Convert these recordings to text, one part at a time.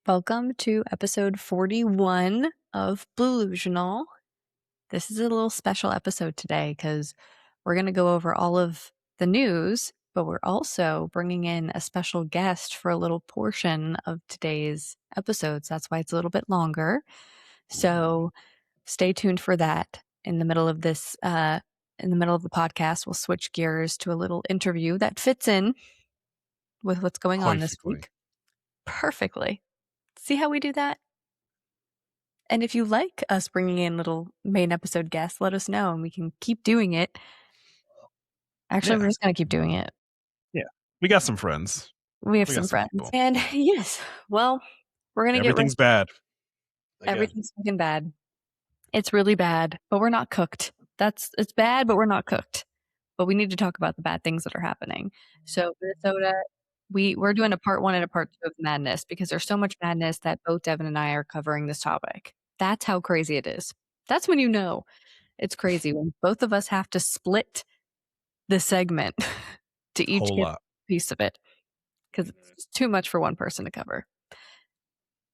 Welcome to episode 41 of Blue-Lusional. This is a little special episode today because we're going to go over all of the news, but we're also bringing in a special guest for a little portion of today's episodes. That's why it's a little bit longer. So stay tuned for that. In the middle of this, in the middle of the podcast, we'll switch gears to a little interview that fits in with what's going on this week. Perfectly. See how we do that? And if you like us bringing in little main episode guests, let us know and we can keep doing it. Actually, we're just going to keep doing it. Yeah. We got some friends. We have some friends. People. And yes, well, we're going to get Everything's bad. Everything's fucking bad. It's really bad, but we're not cooked. It's bad, but we're not cooked. But we need to talk about the bad things that are happening. So Minnesota, we're doing a part 1 and a part 2 of madness because there's so much madness that both Devin and I are covering this topic. That's how crazy it is. That's when you know it's crazy, when both of us have to split the segment to each get a piece of it because it's too much for one person to cover.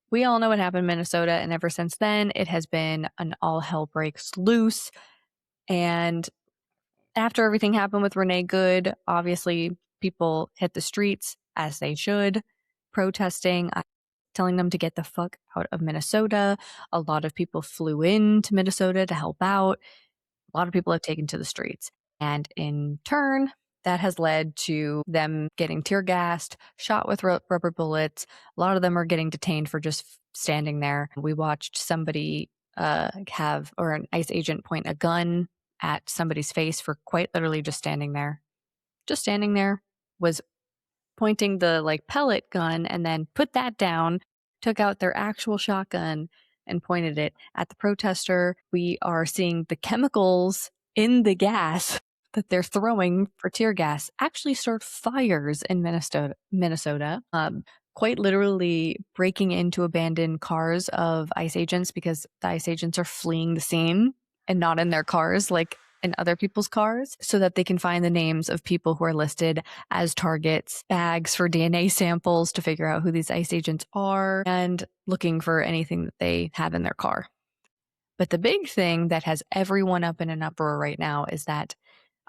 We all know what happened in Minnesota, and ever since then, it has been an all hell breaks loose. And after everything happened with Renee Good, obviously people hit the streets, as they should, protesting, telling them to get the fuck out of Minnesota. A lot of people flew into Minnesota to help out. A lot of people have taken to the streets. And in turn, that has led to them getting tear gassed, shot with rubber bullets. A lot of them are getting detained for just standing there. We watched somebody an ICE agent point a gun at somebody's face for quite literally just standing there. Just standing there, was pointing the pellet gun and then put that down, took out their actual shotgun and pointed it at the protester. We are seeing the chemicals in the gas that they're throwing for tear gas actually start fires in Minnesota. Quite literally breaking into abandoned cars of ICE agents because the ICE agents are fleeing the scene and not in their cars like in other people's cars, so that they can find the names of people who are listed as targets, bags for DNA samples to figure out who these ICE agents are, and looking for anything that they have in their car. But the big thing that has everyone up in an uproar right now is that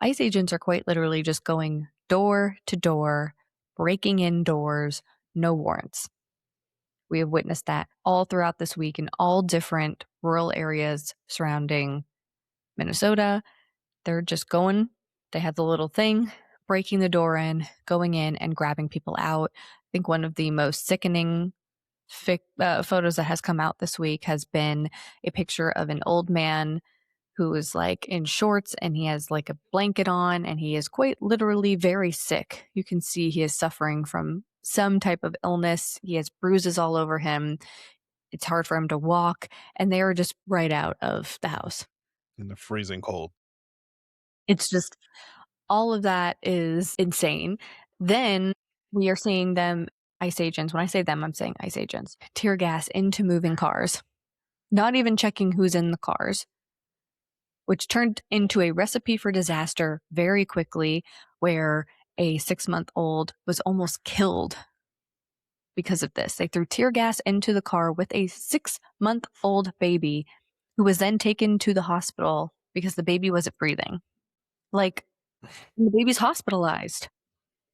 ICE agents are quite literally just going door to door, breaking in doors, no warrants. We have witnessed that all throughout this week in all different rural areas surrounding Minnesota. They're just going, they have the little thing, breaking the door in, going in and grabbing people out. I think one of the most sickening photos that has come out this week has been a picture of an old man who is in shorts and he has a blanket on and he is quite literally very sick. You can see he is suffering from some type of illness. He has bruises all over him. It's hard for him to walk, and they are just right out of the house. In the freezing cold. It's just, all of that is insane. Then we are seeing them, ICE agents, when I say them, I'm saying ICE agents, tear gas into moving cars, not even checking who's in the cars, which turned into a recipe for disaster very quickly, where a 6-month-old was almost killed because of this. They threw tear gas into the car with a 6-month-old baby who was then taken to the hospital because the baby wasn't breathing. The baby's hospitalized.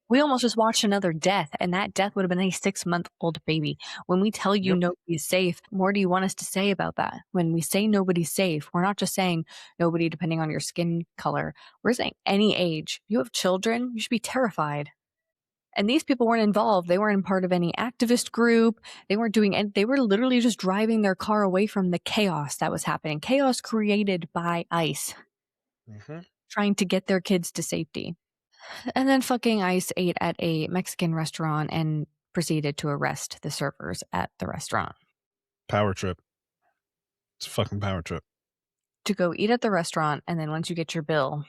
We almost just watched another death, and that death would have been a 6-month-old baby. When we tell you nobody is safe, what more do you want us to say about that? When we say nobody's safe, we're not just saying nobody depending on your skin color. We're saying any age. You have children, you should be terrified. And these people weren't involved. They weren't part of any activist group. They weren't doing anything. They were literally just driving their car away from the chaos that was happening. Chaos created by ICE. Trying to get their kids to safety. And then fucking ICE ate at a Mexican restaurant and proceeded to arrest the servers at the restaurant. Power trip. It's a fucking power trip. To go eat at the restaurant, and then once you get your bill,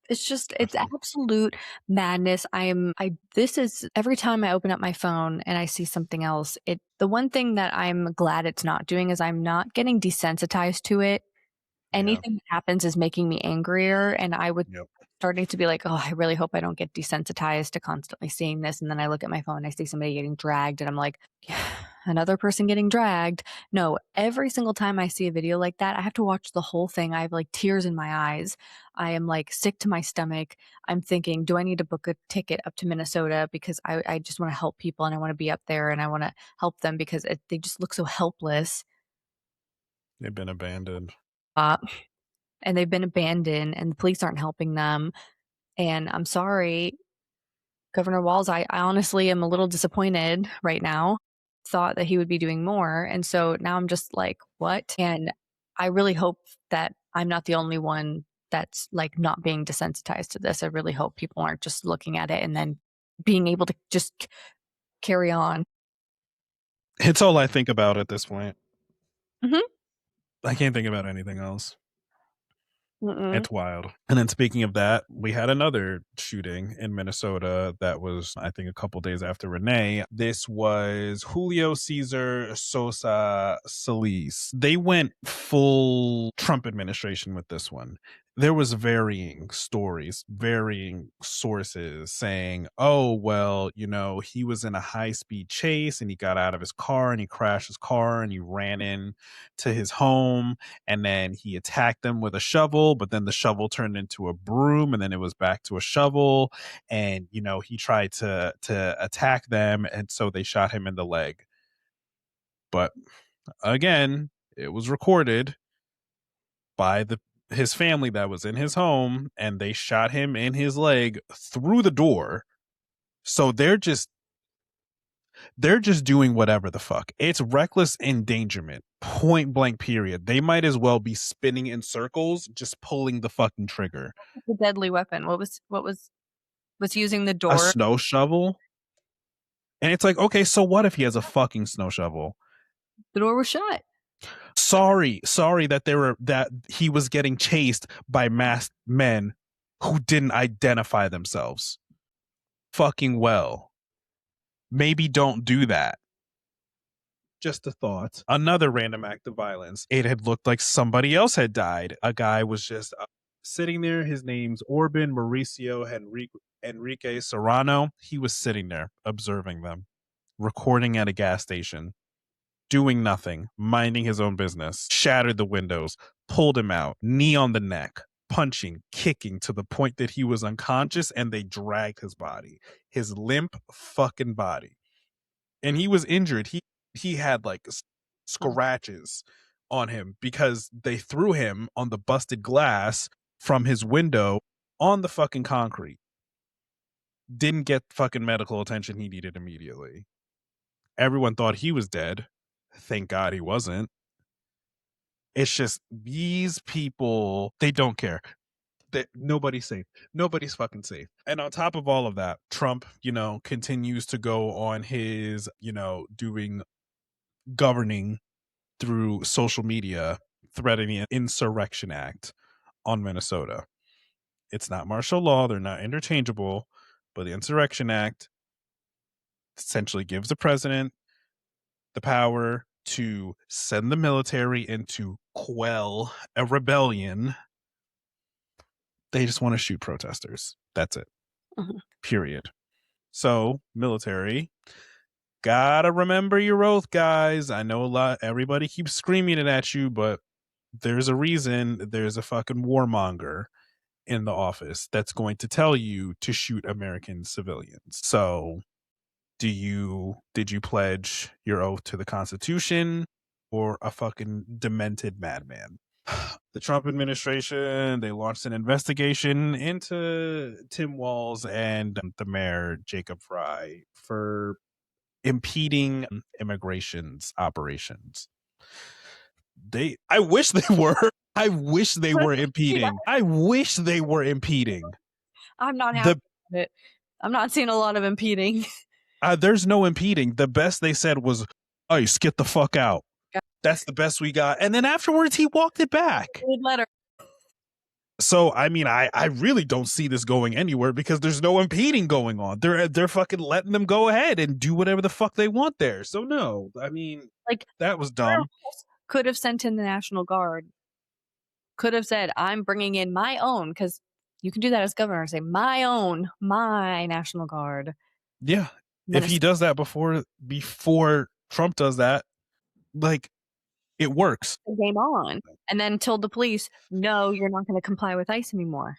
it's just, it's absolute madness. This is, every time I open up my phone and I see something else, the one thing that I'm glad it's not doing is I'm not getting desensitized to it. Anything that happens is making me angrier, and I would starting to be like, oh, I really hope I don't get desensitized to constantly seeing this. And then I look at my phone, I see somebody getting dragged, and I'm like, yeah, another person getting dragged. No, every single time I see a video like that, I have to watch the whole thing. I have like tears in my eyes. I am like sick to my stomach. I'm thinking, do I need to book a ticket up to Minnesota because I just want to help people and I want to be up there and I want to help them because they just look so helpless. They've been abandoned. Uh, and they've been abandoned and the police aren't helping them. And I'm sorry, Governor Walz, I honestly am a little disappointed right now. Thought that he would be doing more. And so now I'm just like, what? And I really hope that I'm not the only one that's like not being desensitized to this. I really hope people aren't just looking at it and then being able to just carry on. It's all I think about at this point. Mm-hmm. I can't think about anything else. Mm-mm. It's wild. And then speaking of that, we had another shooting in Minnesota that was, I think, a couple days after Renee. This was Julio Cesar Sosa Solis. They went full Trump administration with this one. There was varying stories, varying sources saying, oh, well, you know, he was in a high-speed chase and he got out of his car and he crashed his car and he ran in to his home and then he attacked them with a shovel, but then the shovel turned into a broom and then it was back to a shovel, and you know he tried to attack them and so they shot him in the leg. But again, it was recorded by his family that was in his home and they shot him in his leg through the door. So they're just doing whatever the fuck. It's reckless endangerment, point blank period. They might as well be spinning in circles, just pulling the fucking trigger. The deadly weapon. Was using the A door? snow shovel? And it's like, okay, so what if he has a fucking snow shovel? The door was shut. Sorry that he was getting chased by masked men who didn't identify themselves. Fucking well. Maybe don't do that. Just a thought. Another random act of violence. It had looked like somebody else had died. A guy was just sitting there. His name's Orban Mauricio Enrique Serrano. He was sitting there observing them, recording at a gas station, doing nothing, minding his own business. Shattered the windows, pulled him out, knee on the neck, punching, kicking to the point that he was unconscious, and they dragged his body, his limp fucking body. And he was injured. He had like scratches on him because they threw him on the busted glass from his window on the fucking concrete. Didn't get fucking medical attention he needed immediately. Everyone thought he was dead. Thank God he wasn't. It's just these people, they don't care. Nobody's safe. Nobody's fucking safe. And on top of all of that, Trump, you know, continues to go on his, you know, governing through social media, threatening an Insurrection Act on Minnesota. It's not martial law. They're not interchangeable, but the Insurrection Act essentially gives the president the power to send the military in to quell a rebellion. They just want to shoot protesters. That's it. Mhm. Period. So, military, gotta remember your oath, guys. I know everybody keeps screaming it at you, but there's a reason there's a fucking warmonger in the office that's going to tell you to shoot American civilians. So, did you pledge your oath to the Constitution or a fucking demented madman? The Trump administration, they launched an investigation into Tim Walz and the mayor, Jacob Fry, for impeding immigration's operations. I wish they were. I wish they were impeding. I wish they were impeding. I'm not happy with it. I'm not seeing a lot of impeding. There's no impeding. The best they said was, "Ice, get the fuck out." That's the best we got. And then afterwards, he walked it back. Good letter. So, I mean, I really don't see this going anywhere because there's no impeding going on. They're fucking letting them go ahead and do whatever the fuck they want there. So, no, I mean, like that was dumb. Could have sent in the National Guard. Could have said, I'm bringing in my own, because You can do that as governor and say, my National Guard. Yeah. If he does that before Trump does that, like, it works. Game on. And then told the police, no, you're not going to comply with ICE anymore.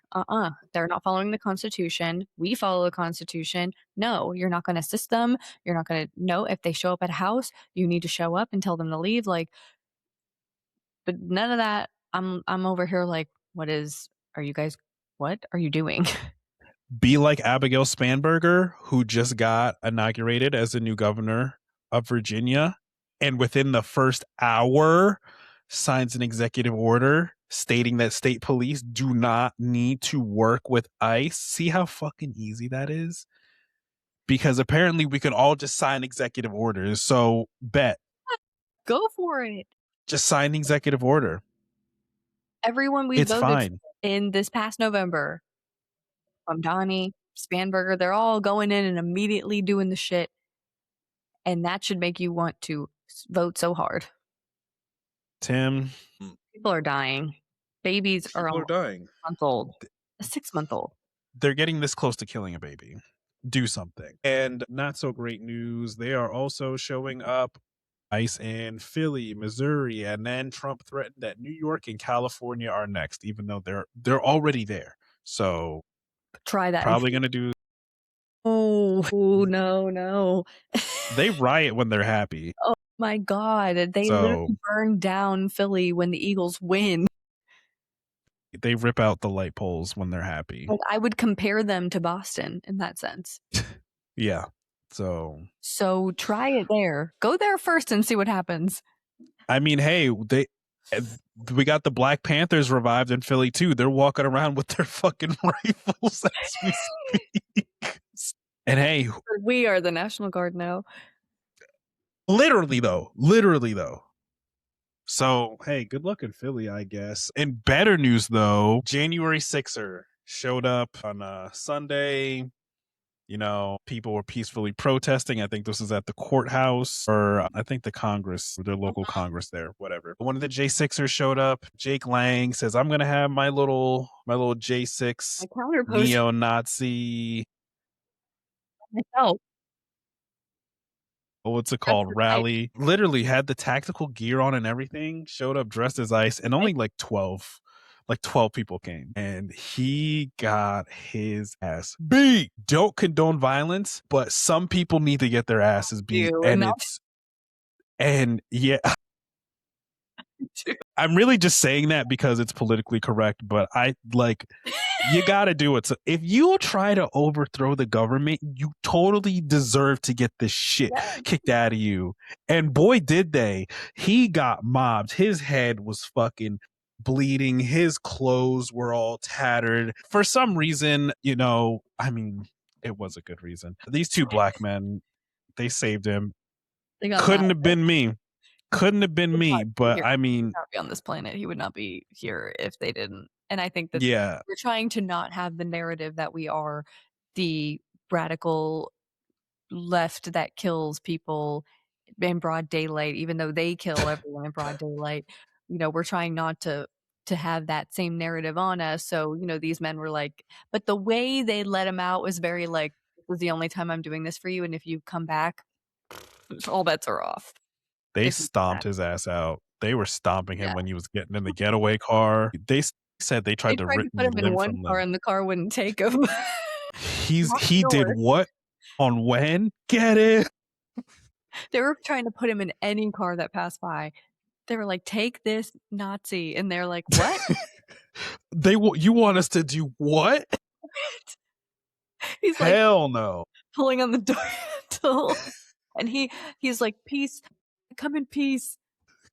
They're not following the Constitution. We follow the Constitution. No, you're not going to assist them. You're not going to, no, if they show up at a house, you need to show up and tell them to leave. Like, but none of that. I'm over here like, what are you doing? Be like Abigail Spanberger, who just got inaugurated as the new governor of Virginia, and within the first hour signs an executive order stating that state police do not need to work with ICE. See how fucking easy that is? Because apparently we can all just sign executive orders. So bet. Go for it. Just sign the executive order. Everyone we It's voted fine. in this past November, from Donnie, Spanberger, they're all going in and immediately doing the shit. And that should make you want to vote so hard. Tim. People are dying. Babies are dying. 6 months old. A 6-month-old. They're getting this close to killing a baby. Do something. And not so great news, they are also showing up ICE in Philly, Missouri, and then Trump threatened that New York and California are next, even though they're already there. So try that. Probably gonna do. Oh no. They riot when they're happy. Oh my God. They literally burn down Philly when the Eagles win. They rip out the light poles when they're happy. Like, I would compare them to Boston in that sense. Yeah. So try it there. Go there first and see what happens. I mean, hey, we got the Black Panthers revived in Philly too. They're walking around with their fucking rifles as we speak. And hey, we are the National Guard now. Literally though. So, hey, good luck in Philly, I guess. And better news though, January 6er showed up on a Sunday. You know, people were peacefully protesting. I think this was at the courthouse or I think the Congress, their local Congress there, whatever. One of the J6ers showed up. Jake Lang says, I'm going to have my little J6 neo-Nazi. Myself. What's it called? Rally. Literally had the tactical gear on and everything, showed up dressed as ICE, and only like 12 people came, and he got his ass beat. Don't condone violence, but some people need to get their asses beat. And yeah, I'm really just saying that because it's politically correct, but you gotta do it. So if you try to overthrow the government, you totally deserve to get this shit kicked out of you. And boy, did they. He got mobbed. His head was fucking bleeding. His clothes were all tattered. For some reason, I mean, it was a good reason. These two black men, they saved him. Couldn't have been me. But I mean, he would not be on this planet. He would not be here if they didn't. And I think that we're trying to not have the narrative that we are the radical left that kills people in broad daylight, even though they kill everyone in broad daylight. We're trying not to have that same narrative on us. So, these men were like, but the way they let him out was very like, this was the only time I'm doing this for you. And if you come back, all bets are off. They stomped his ass out. They were stomping him when he was getting in the getaway car. They said they tried to put him in one car and the car wouldn't take him. He did what? On when? Get it? They were trying to put him in any car that passed by. They were like, take this Nazi. And they're like, what? You want us to do what? He's like, hell no. Pulling on the door. And he's like, peace. Come in peace.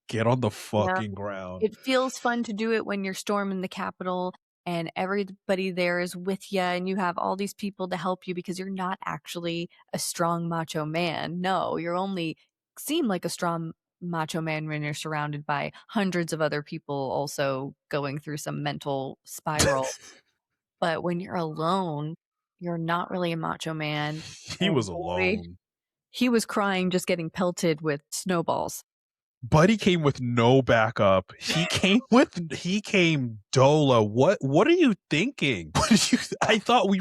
Get on the fucking ground. It feels fun to do it when you're storming the Capitol and everybody there is with you and you have all these people to help you because you're not actually a strong macho man. No, you're only seem like a strong macho man when you're surrounded by hundreds of other people also going through some mental spiral. But when you're alone, you're not really a macho man. He was alone. He was crying just getting pelted with snowballs. Buddy came with no backup. He came Dola. What are you thinking? I thought we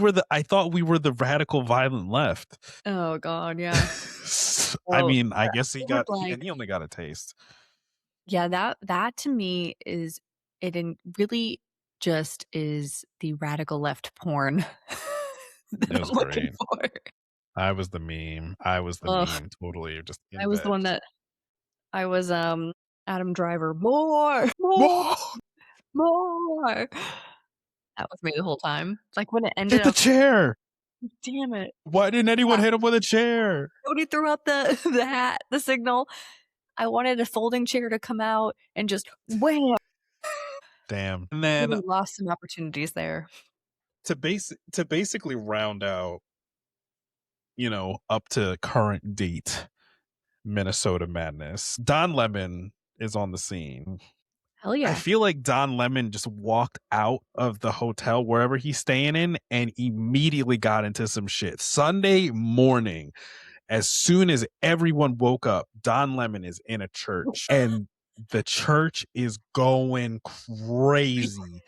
were the radical violent left. Oh God, yeah. I Well, mean, I guess it was like, he only got a taste. yeah, that to me is really just is the radical left porn that It I'm was looking great. for. I was the meme. I was the Ugh, meme. Totally, just I in was the bed. one that I was Adam Driver. More, more, Whoa! more. That was me the whole time. Like when it ended, Get I the was chair. like, damn it. Why didn't anyone hit him with a chair? Nobody threw out the the hat, the signal. I wanted a folding chair to come out and just wham. Damn. And then Really lost some opportunities there. to basically round out, up to current date Minnesota madness, Don Lemon is on the scene. Hell I yeah. feel like Don Lemon just walked out of the hotel wherever he's staying in and immediately got into some shit. Sunday morning, as soon as everyone woke up, Don Lemon is in a church and the church is going crazy.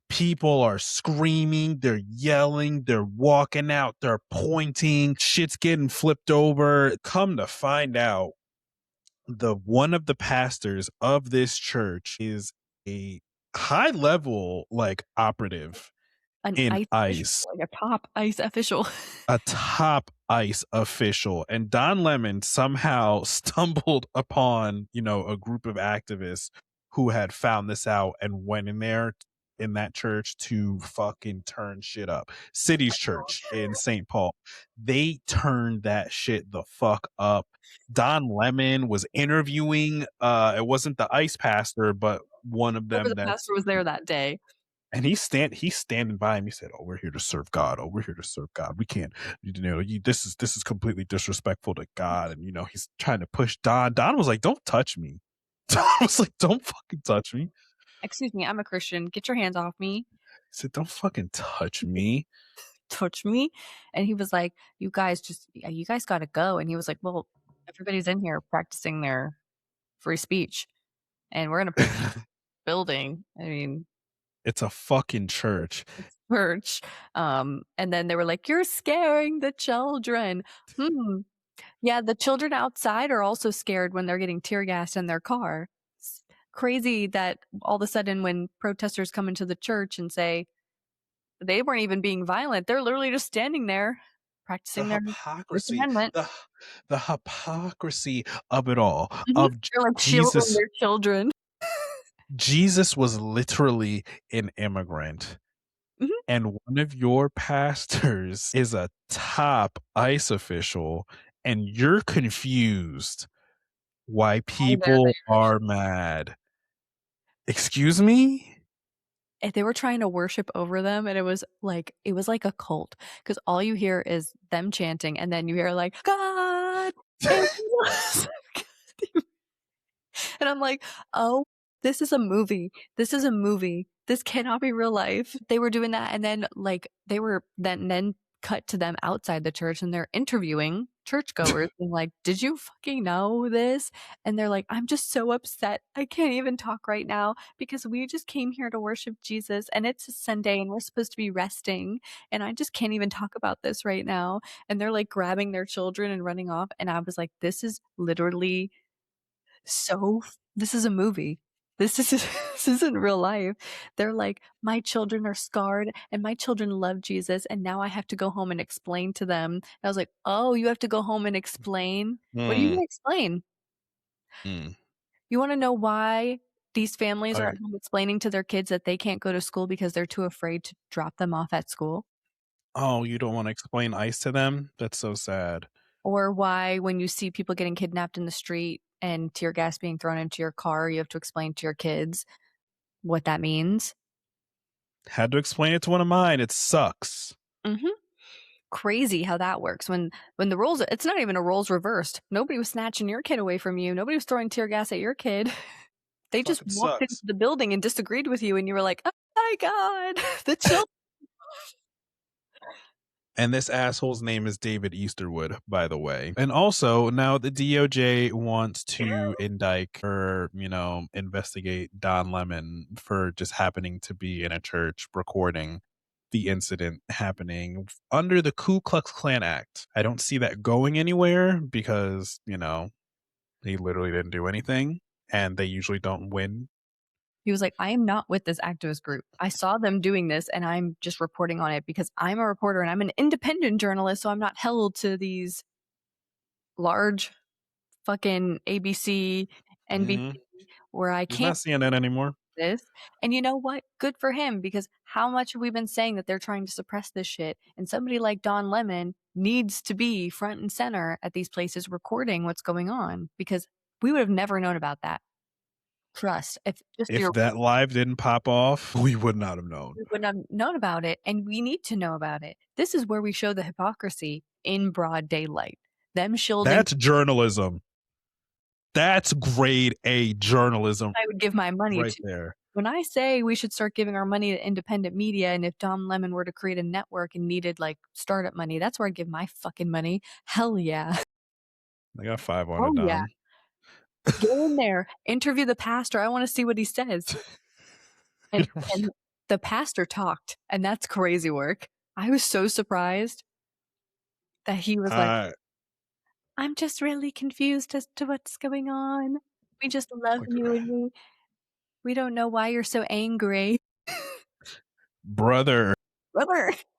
People are screaming, they're yelling, they're walking out, they're pointing, shit's getting flipped over. Come to find out, the one of the pastors of this church is a high level like operative An in ICE official, ICE, like a top ICE official. a top ICE official. And Don Lemon somehow stumbled upon, a group of activists who had found this out and went in there in that church to fucking turn shit up. City's Church in St. Paul. They turned that shit the fuck up. Don Lemon was interviewing it wasn't the ICE pastor, but one of Whoever them the that's pastor was there that day. and he's standing by him. He said, "Oh, we're here to serve God. Oh, we're here to serve God. We can't, this is completely disrespectful to God." And he's trying to push Don. Don was like, "Don't touch me." Don was like, "Don't fucking touch me." Excuse me, I'm a Christian. Get your hands off me. He said, "Don't fucking touch me." Touch me. And he was like, you guys gotta go. And he was like, well, everybody's in here practicing their free speech. And we're in a building. I mean, It's a fucking church. it's church. And then they were like, you're scaring the children. Hmm. Yeah, the children outside are also scared when they're getting tear gassed in their car. It's crazy that all of a sudden when protesters come into the church and say they weren't even being violent, they're literally just standing there The practicing their First hypocrisy, Amendment. the hypocrisy of it all. Mhm. Of They're like shielding Jesus. their children. Jesus was literally an immigrant. Mhm. And one of your pastors is a top ICE official, and you're confused why Why they're people are mad. Excuse me? And they were trying to worship over them, and it was like a cult because all you hear is them chanting, and then you hear like, "God is And I'm like, "Oh, this is a movie. This is a movie. This cannot be real life." They were doing that, and then, they were then cut to them outside the church, and they're interviewing churchgoers and like, "Did you fucking know this?" And they're like, "I'm just so upset. I can't even talk right now because we just came here to worship Jesus, and it's a Sunday, and we're supposed to be resting, and I just can't even talk about this right now." And they're, like, grabbing their children and running off, and I was like, "This is literally this is a movie. This is this isn't real life." They're like, "My children are scarred and my children love Jesus and now I have to go home and explain to them." And I was like, "Oh, you have to go home and explain? What are you Mm, gonna explain? mm. You wanna know why these families are I, at home explaining to their kids that they can't go to school because they're too afraid to drop them off at school? oh, you don't want to explain ICE to them? That's so sad. Or why when you see people getting kidnapped in the street and tear gas being thrown into your car, you have to explain to your kids what that means?" Had to explain it to one of mine. It sucks. Mhm. Crazy how that works when the roles it's not even a roles reversed. Nobody was snatching your kid away from you. Nobody was throwing tear gas at your kid. They just Fucking walked into sucks. the building and disagreed with you and you were like, "Oh my god, the children." And this asshole's name is David Easterwood, by the way. And also, now the DOJ wants to indict or, investigate Don Lemon for just happening to be in a church recording the incident happening under the Ku Klux Klan Act. I don't see that going anywhere because, he literally didn't do anything and they usually don't win. He was like, I am not with this activist group. I saw them doing this and I'm just reporting on it because I'm a reporter and I'm an independent journalist, so I'm not held to these large fucking ABC, NBC, where I He's not can't CNN anymore. this. And you know what? Good for him, because how much have we been saying that they're trying to suppress this shit? And somebody like Don Lemon needs to be front and center at these places recording what's going on, because we would have never known about that. Trust. If that live didn't pop off, we would not have known. We wouldn't have known about it, and we need to know about it. This is where we show the hypocrisy in broad daylight. Them shielding. That's journalism. That's grade A journalism. I would give my money right to. There. When I say we should start giving our money to independent media, and if Don Lemon were to create a network and needed like startup money, that's where I'd give my fucking money. Hell yeah. I got 5 on it, Don. Yeah. Go in there, interview the pastor. I want to see what he says. And the pastor talked, and that's crazy work. I was so surprised that he was like, I'm just really confused as to what's going on. We just love you, and we don't know why you're so angry. Brother,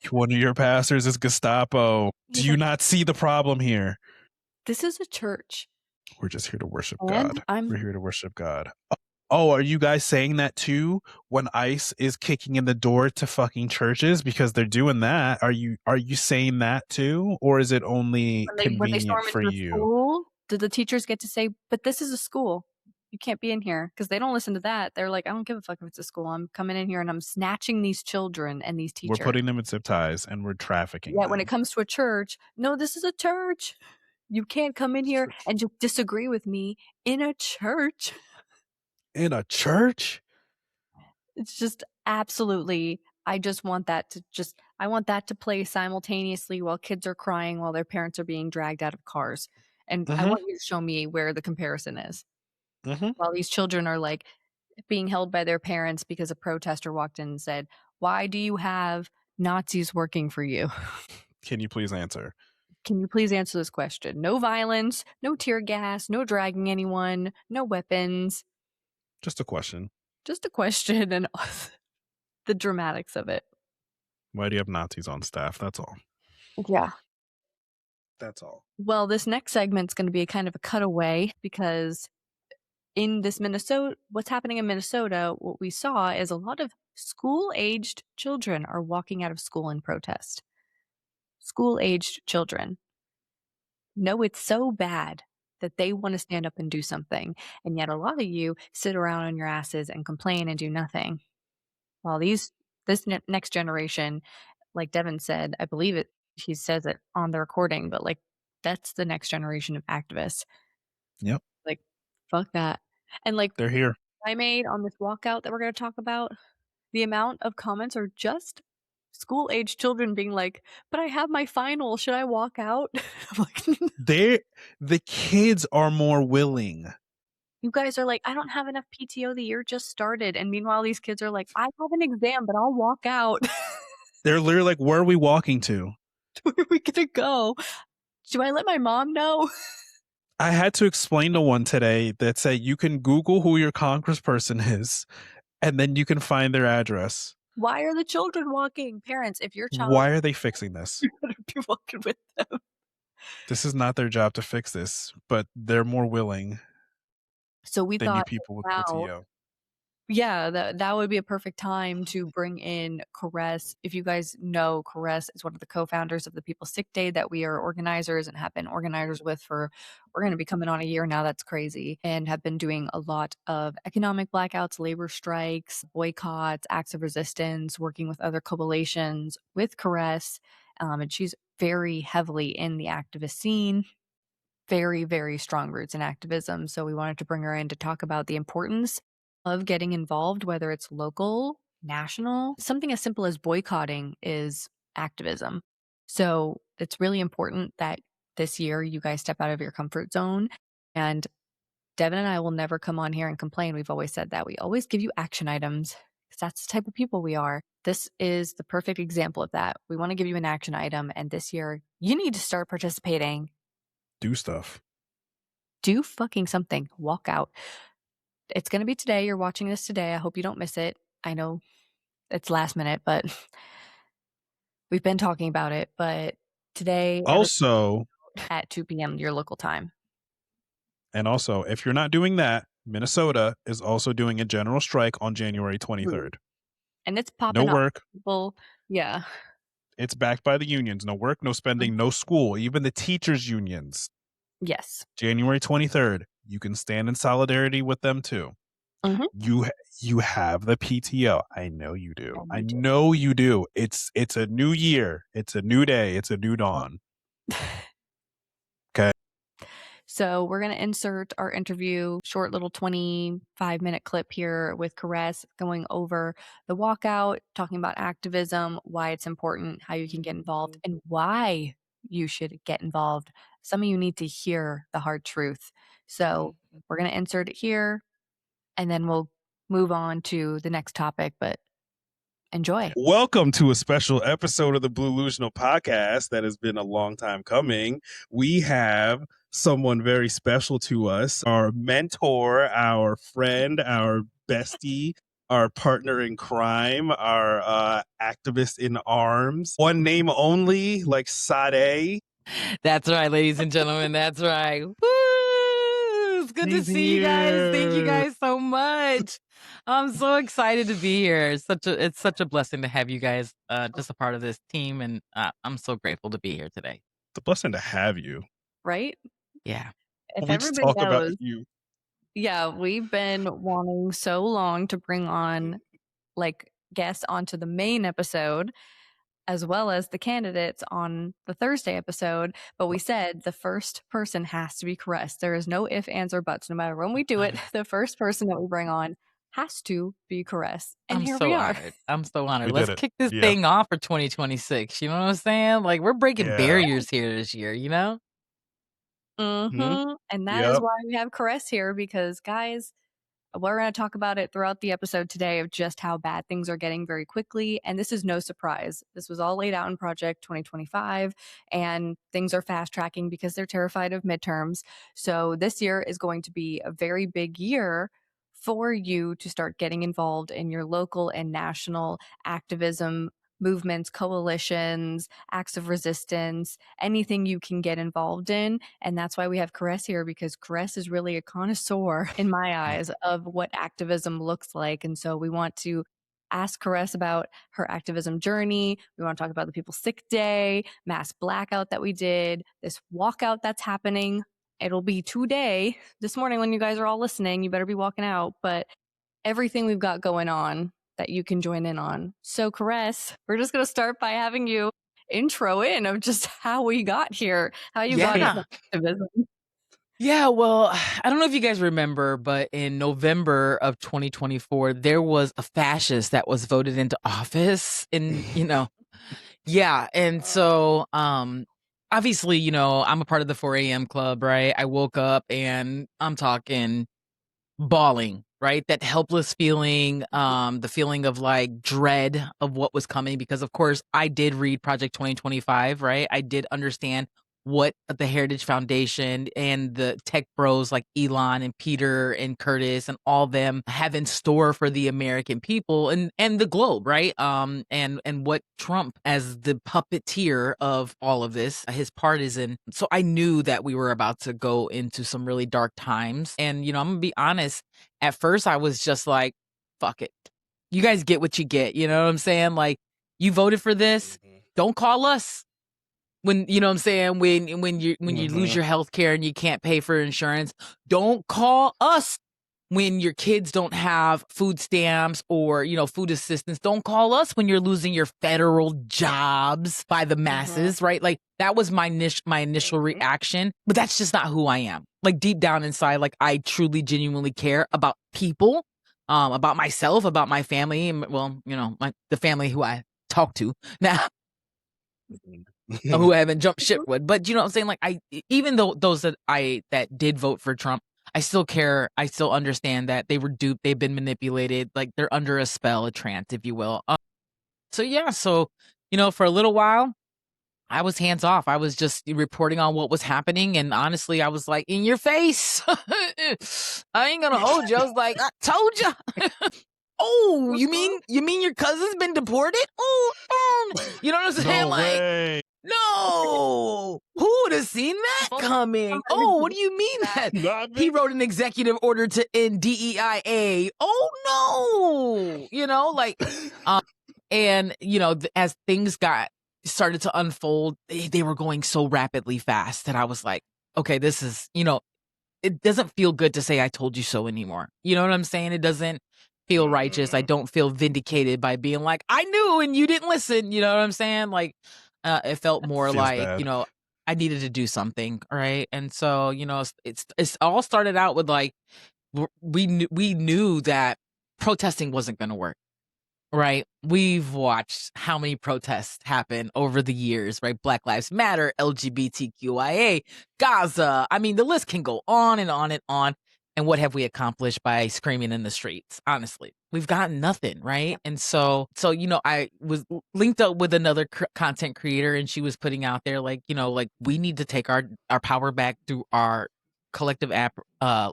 one of your pastors is Gestapo. Do you not see the problem here? This is a church. We're just here to worship God. We're here to worship God. Oh, are you guys saying that too when ICE is kicking in the door to fucking churches because they're doing that? Are you saying that too, or is it only convenient for you? School, did the teachers get to say, but this is a school, you can't be in here? Because they don't listen to that. They're like, I don't give a fuck if it's a school. I'm coming in here and I'm snatching these children and these teachers. We're putting them in zip ties and we're trafficking them. When it comes to a church, no, this is a church. You can't come in here and just disagree with me in a church. In a church? It's just absolutely, I want that to play simultaneously while kids are crying, while their parents are being dragged out of cars. And I want you to show me where the comparison is. While these children are like being held by their parents because a protester walked in and said, why do you have Nazis working for you? Can you please answer? Can you please answer this question? No violence, no tear gas, no dragging anyone, no weapons. Just a question. Just a question, and the dramatics of it. Why do you have Nazis on staff? That's all. Yeah. That's all. Well, this next segment's going to be a kind of a cutaway, because in this what's happening in Minnesota, what we saw is a lot of school-aged children are walking out of school in protest. School-aged children. No, it's so bad that they want to stand up and do something. And yet a lot of you sit around on your asses and complain and do nothing. While this next generation, like Devin said, I believe he says it on the recording, but like, that's the next generation of activists. Yep. Like, fuck that. And like, they're here. I made on this walkout that we're going to talk about, the amount of comments are just school-age children being like, but I have my final, should I walk out? I'm like, the kids are more willing. You guys are like, I don't have enough PTO, the year just started. And meanwhile, these kids are like, I have an exam, but I'll walk out. They're literally like, where are we walking to? Where are we gonna go? Do I let my mom know? I had to explain to one today that said you can Google who your congressperson is, and then you can find their address. Why are the children walking? Parents, if your child... Why are they fixing this? You better be walking with them. This is not their job to fix this, but they're more willing. So we thought people with PTO. Yeah, that would be a perfect time to bring in Karress. If you guys know, Karress is one of the co-founders of the People's Sick Day that we are organizers and have been organizers with for, we're going to be coming on a year now. That's crazy. And have been doing a lot of economic blackouts, labor strikes, boycotts, acts of resistance, working with other coalitions with Karress. And she's very heavily in the activist scene. Very, very strong roots in activism. So we wanted to bring her in to talk about the importance of getting involved, whether it's local, national. Something as simple as boycotting is activism. So it's really important that this year you guys step out of your comfort zone. And Devin and I will never come on here and complain. We've always said that. We always give you action items because that's the type of people we are. This is the perfect example of that. We want to give you an action item. And this year, you need to start participating. Do stuff. Do fucking something. Walk out. It's going to be today. You're watching this today. I hope you don't miss it. I know it's last minute, but we've been talking about it. But today, also at 2 p.m. your local time. And also, if you're not doing that, Minnesota is also doing a general strike on January 23rd. And it's popping no up. work. People, yeah. It's backed by the unions. No work, no spending, no school. Even the teachers' unions. Yes. January 23rd. You can stand in solidarity with them too. Mm-hmm. You have the PTO. I know you do. I know you do. It's a new year. It's a new day. It's a new dawn. Okay. So we're going to insert our interview, short little 25-minute clip here with Karress going over the walkout, talking about activism, why it's important, how you can get involved, and why you should get involved. Some of you need to hear the hard truth. So we're going to insert it here, and then we'll move on to the next topic, but enjoy. Welcome to a special episode of the Blue-Lusional podcast that has been a long time coming. We have someone very special to us, our mentor, our friend, our bestie, our partner in crime, our activist in arms. One name only, like Sade. That's right, ladies and gentlemen. That's right. Woo! It's good to see you guys. Thank you guys so much. I'm so excited to be here. It's such a blessing to have you guys just a part of this team, and I'm so grateful to be here today. It's a blessing to have you. Right? Yeah. If we everybody talk knows, about you. Yeah, we've been wanting so long to bring on like guests onto the main episode as well as the candidates on the Thursday episode, but we said the first person has to be Karress. There is no ifs, ands, or buts. No matter when we do it, the first person that we bring on has to be Karress. And here we are. I'm so honored. We Let's did it. kick this thing off for 2026. You know what I'm saying? Like, we're breaking barriers here this year, you know? Mm-hmm. And that is why we have Karress here, because guys, we're going to talk about it throughout the episode today of just how bad things are getting very quickly. And this is no surprise. This was all laid out in Project 2025, and things are fast tracking because they're terrified of midterms. So this year is going to be a very big year for you to start getting involved in your local and national activism movements, coalitions, acts of resistance, anything you can get involved in. And that's why we have Karress here, because Karress is really a connoisseur in my eyes of what activism looks like. And so we want to ask Karress about her activism journey. We want to talk about the People's Sick Day, mass blackout that we did, this walkout that's happening. It'll be today, this morning when you guys are all listening. You better be walking out. But everything we've got going on that you can join in on. So, Karress, we're just going to start by having you intro in of just how we got here, how you got into activism. Yeah, well, I don't know if you guys remember, but in November of 2024, there was a fascist that was voted into office, and yeah, and so obviously, I'm a part of the 4 a.m. club, right? I woke up and I'm talking bawling, right? That helpless feeling, the feeling of like dread of what was coming, because of course I did read Project 2025, right? I did understand what the Heritage Foundation and the tech bros like Elon and Peter and Curtis and all them have in store for the American people and the globe, right? And what Trump, as the puppeteer of all of this, his part is in. So I knew that we were about to go into some really dark times. And I'm gonna be honest, at first I was just like, fuck it. You guys get what you get, you know what I'm saying? Like, you voted for this, don't call us. When you know what I'm saying, when you lose your health care and you can't pay for insurance, don't call us. When your kids don't have food stamps or food assistance, don't call us. When you're losing your federal jobs by the masses, right? Like, that was my initial reaction, but that's just not who I am. Like, deep down inside, like, I truly genuinely care about people, about myself, about my family, and well, the family who I talk to now. who haven't jumped ship with. But you know what I'm saying? Like, even though those that did vote for Trump, I still care. I still understand that they were duped. They've been manipulated. Like, they're under a spell, a trance, if you will. So yeah, for a little while, I was hands off. I was just reporting on what was happening, and honestly, I was like, in your face. I ain't gonna hold you. I was like, I told you. Oh, you mean your cousin's been deported? Oh, you know what I'm saying? No way. No, who would have seen that coming? Oh, what do you mean that he wrote an executive order to end DEIA? Oh no, and as things started to unfold, they were going so rapidly fast that I was like, okay, this is, it doesn't feel good to say I told you so anymore. You know what I'm saying? It doesn't feel righteous. I don't feel vindicated by being like, I knew and you didn't listen. You know what I'm saying? Like, it felt more like, bad. I needed to do something, right? And so, it's all started out with like, we knew that protesting wasn't going to work. Right. We've watched how many protests happen over the years, right? Black Lives Matter, LGBTQIA, Gaza. I mean, the list can go on and on and on. And what have we accomplished by screaming in the streets? Honestly, we've gotten nothing, right? And so I was linked up with another content creator, and she was putting out there like we need to take our power back through our collective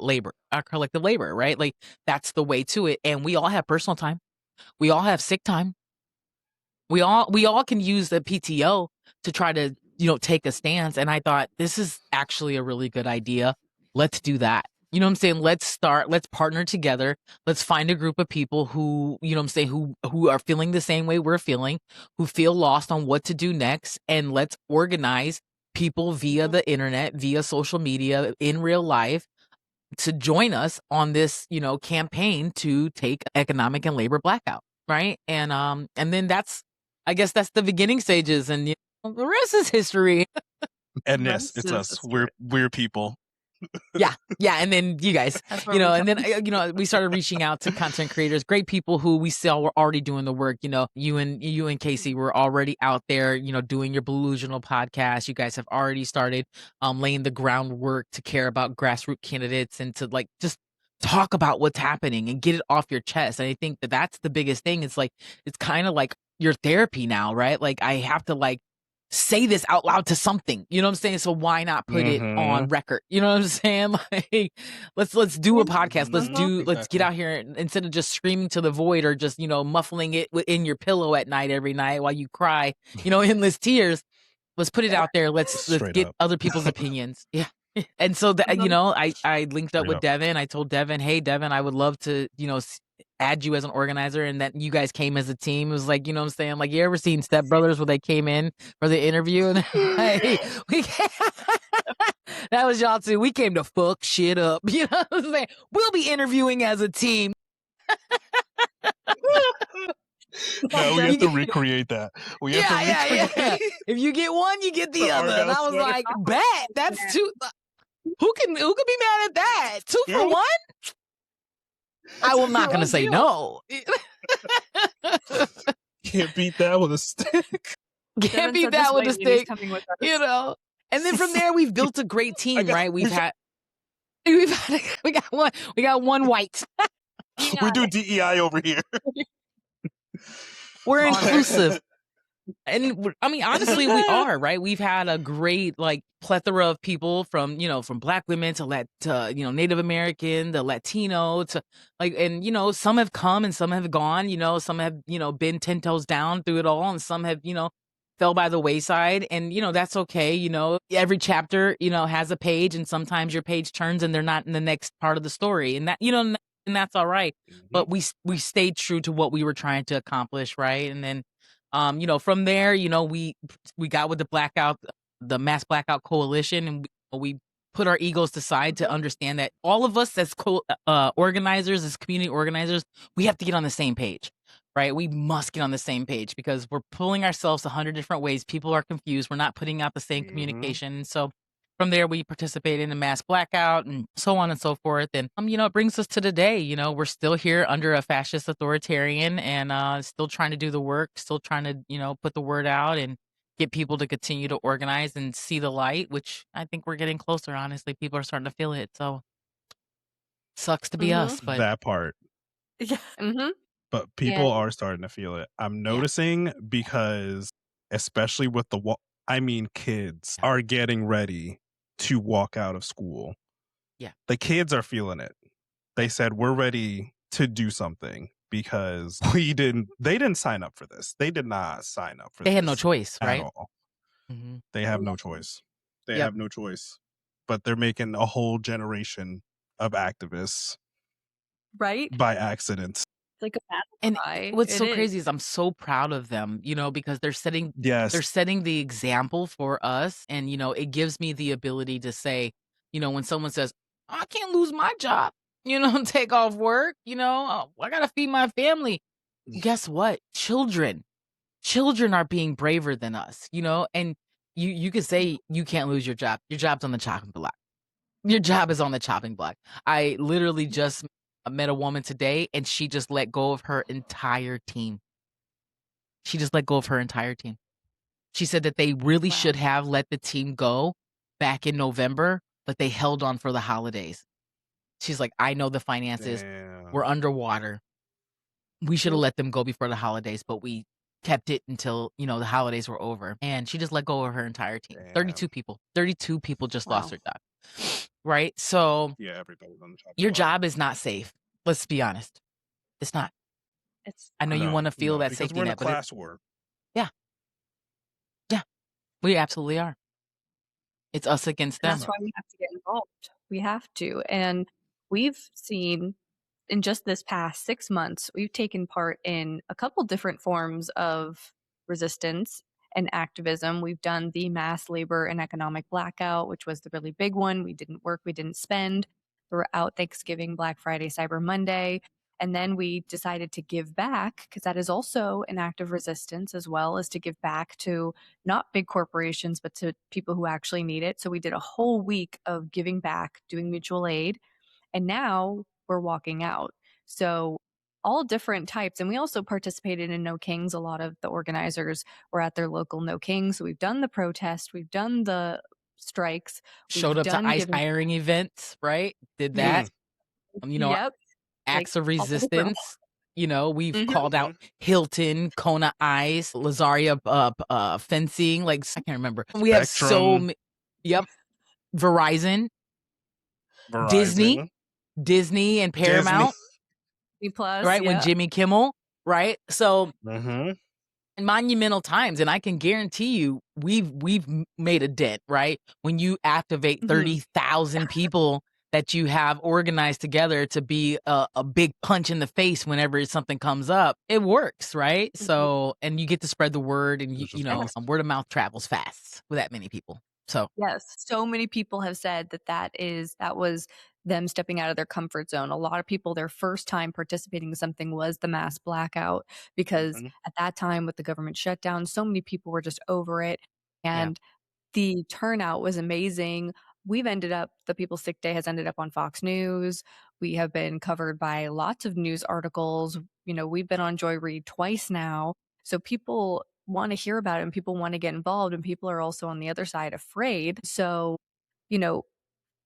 labor, right? Like, that's the way to it. And we all have personal time. We all have sick time. We all can use the PTO to try to, take a stance. And I thought, this is actually a really good idea. Let's do that. You know what I'm saying? Let's partner together. Let's find a group of people who, who are feeling the same way we're feeling, who feel lost on what to do next. And let's organize people via the internet, via social media, in real life, to join us on this, campaign to take economic and labor blackout, right? And then I guess that's the beginning stages, and the rest is history. And yes, it's us. We're people. Yeah, and then you guys, and then we started reaching out to content creators, great people who we saw were already doing the work. You and Casey were already out there, doing your Blue-Lusional podcast. You guys have already started laying the groundwork to care about grassroots candidates and to like just talk about what's happening and get it off your chest. And I think that that's the biggest thing. It's like, it's kind of like your therapy now, right? Like, I have to like say this out loud to something, you know what I'm saying? So why not put it on record? You know what I'm saying? Like, let's do a podcast. Let's get out here instead of just screaming to the void or just, muffling it in your pillow at night every night while you cry, endless tears. Let's put it out there. Let's get other people's opinions. Yeah. And so that, I linked up with Devin. I told Devin, hey, Devin, I would love to, add you as an organizer, and that you guys came as a team. It was like, you know what I'm saying? Like, you ever seen Step Brothers where they came in for the interview? And hey, that was y'all too. We came to fuck shit up. You know what I'm saying? We'll be interviewing as a team. No, we have to recreate that. Yeah. If you get one, you get the other. And I was like, bet. That's two. Who can be mad at that? 2 for 1? I'm not going to say no. Can't beat that with a stick. Can't beat that with a stick. And then from there, we've built a great team, right? We got one white. We do DEI over here. We're inclusive. And I mean, honestly, we are, right? We've had a great like plethora of people from Black women to Native American, to Latino, to like, and some have come and some have gone, some have, been 10 toes down through it all, and some have, fell by the wayside, and that's okay. Every chapter, has a page, and sometimes your page turns and they're not in the next part of the story, and that, and that's all right. But we stayed true to what we were trying to accomplish, right? And then from there, we got with the Mass Blackout Coalition, and we put our egos aside to understand that all of us as organizers, as community organizers, we have to get on the same page, right? We must get on the same page because we're pulling ourselves 100 different ways. People are confused. We're not putting out the same communication. So from there, we participate in a mass blackout and so on and so forth. And, it brings us to today. We're still here under a fascist authoritarian and still trying to do the work, still trying to, put the word out and get people to continue to organize and see the light, which I think we're getting closer, honestly. People are starting to feel it. So sucks to be us, but that part. Yeah. But people are starting to feel it. I'm noticing because especially with kids are getting ready to walk out of school. Yeah. The kids are feeling it. They said, we're ready to do something because they didn't sign up for this. They did not sign up for this. They had no choice, right? At all. Mm-hmm. They have no choice. They have no choice. But they're making a whole generation of activists. Right? By accident. Like a battle cry. And what's so crazy is I'm so proud of them, because they're setting the example for us. And, it gives me the ability to say, when someone says, I can't lose my job, take off work, I got to feed my family. Guess what? Children are being braver than us, and you could say you can't lose your job. Your job's on the chopping block. Your job is on the chopping block. I literally just met a woman today, and she just let go of her entire team. She said that they really should have let the team go back in November, but they held on for the holidays. She's like, I know the finances. We're underwater. We should have let them go before the holidays, but we kept it until, the holidays were over. And she just let go of her entire team. 32 people. 32 people just lost their job. Right? So everybody's on the chopping your block. job is not safe. Let's be honest. It's not. I know you want to feel that safety we're in net, a class war. Yeah. We absolutely are. It's us against them. That's why we have to get involved. We have to. And we've seen in just this past 6 months, we've taken part in a couple different forms of resistance and activism. We've done the mass labor and economic blackout, which was the really big one. We didn't work, we didn't spend throughout Thanksgiving, Black Friday, Cyber Monday. And then we decided to give back, because that is also an act of resistance, as well as to give back to not big corporations, but to people who actually need it. So we did a whole week of giving back, doing mutual aid. And now we're walking out. So all different types. And we also participated in No Kings. A lot of the organizers were at their local No Kings. So we've done the protest, we've done the strikes. Showed up to ice hiring events, right? Did that. Acts of resistance. We've called out Hilton, Kona Ice, Lazaria fencing. Like, I can't remember. We have so many. Verizon. Disney and Paramount. Disney Plus, right? When Jimmy Kimmel, right? So monumental times, and I can guarantee you we've made a dent, right? When you activate 30,000 people that you have organized together to be a big punch in the face whenever something comes up, it works, right? So, and you get to spread the word, and word of mouth travels fast with that many people. So yes, so many people have said that was them stepping out of their comfort zone. A lot of people, their first time participating in something was the mass blackout, because at that time with the government shutdown, so many people were just over it. And the turnout was amazing. The People's Sick Day has ended up on Fox News. We have been covered by lots of news articles. We've been on Joy Reid twice now. So people want to hear about it, and people want to get involved, and people are also on the other side afraid. So,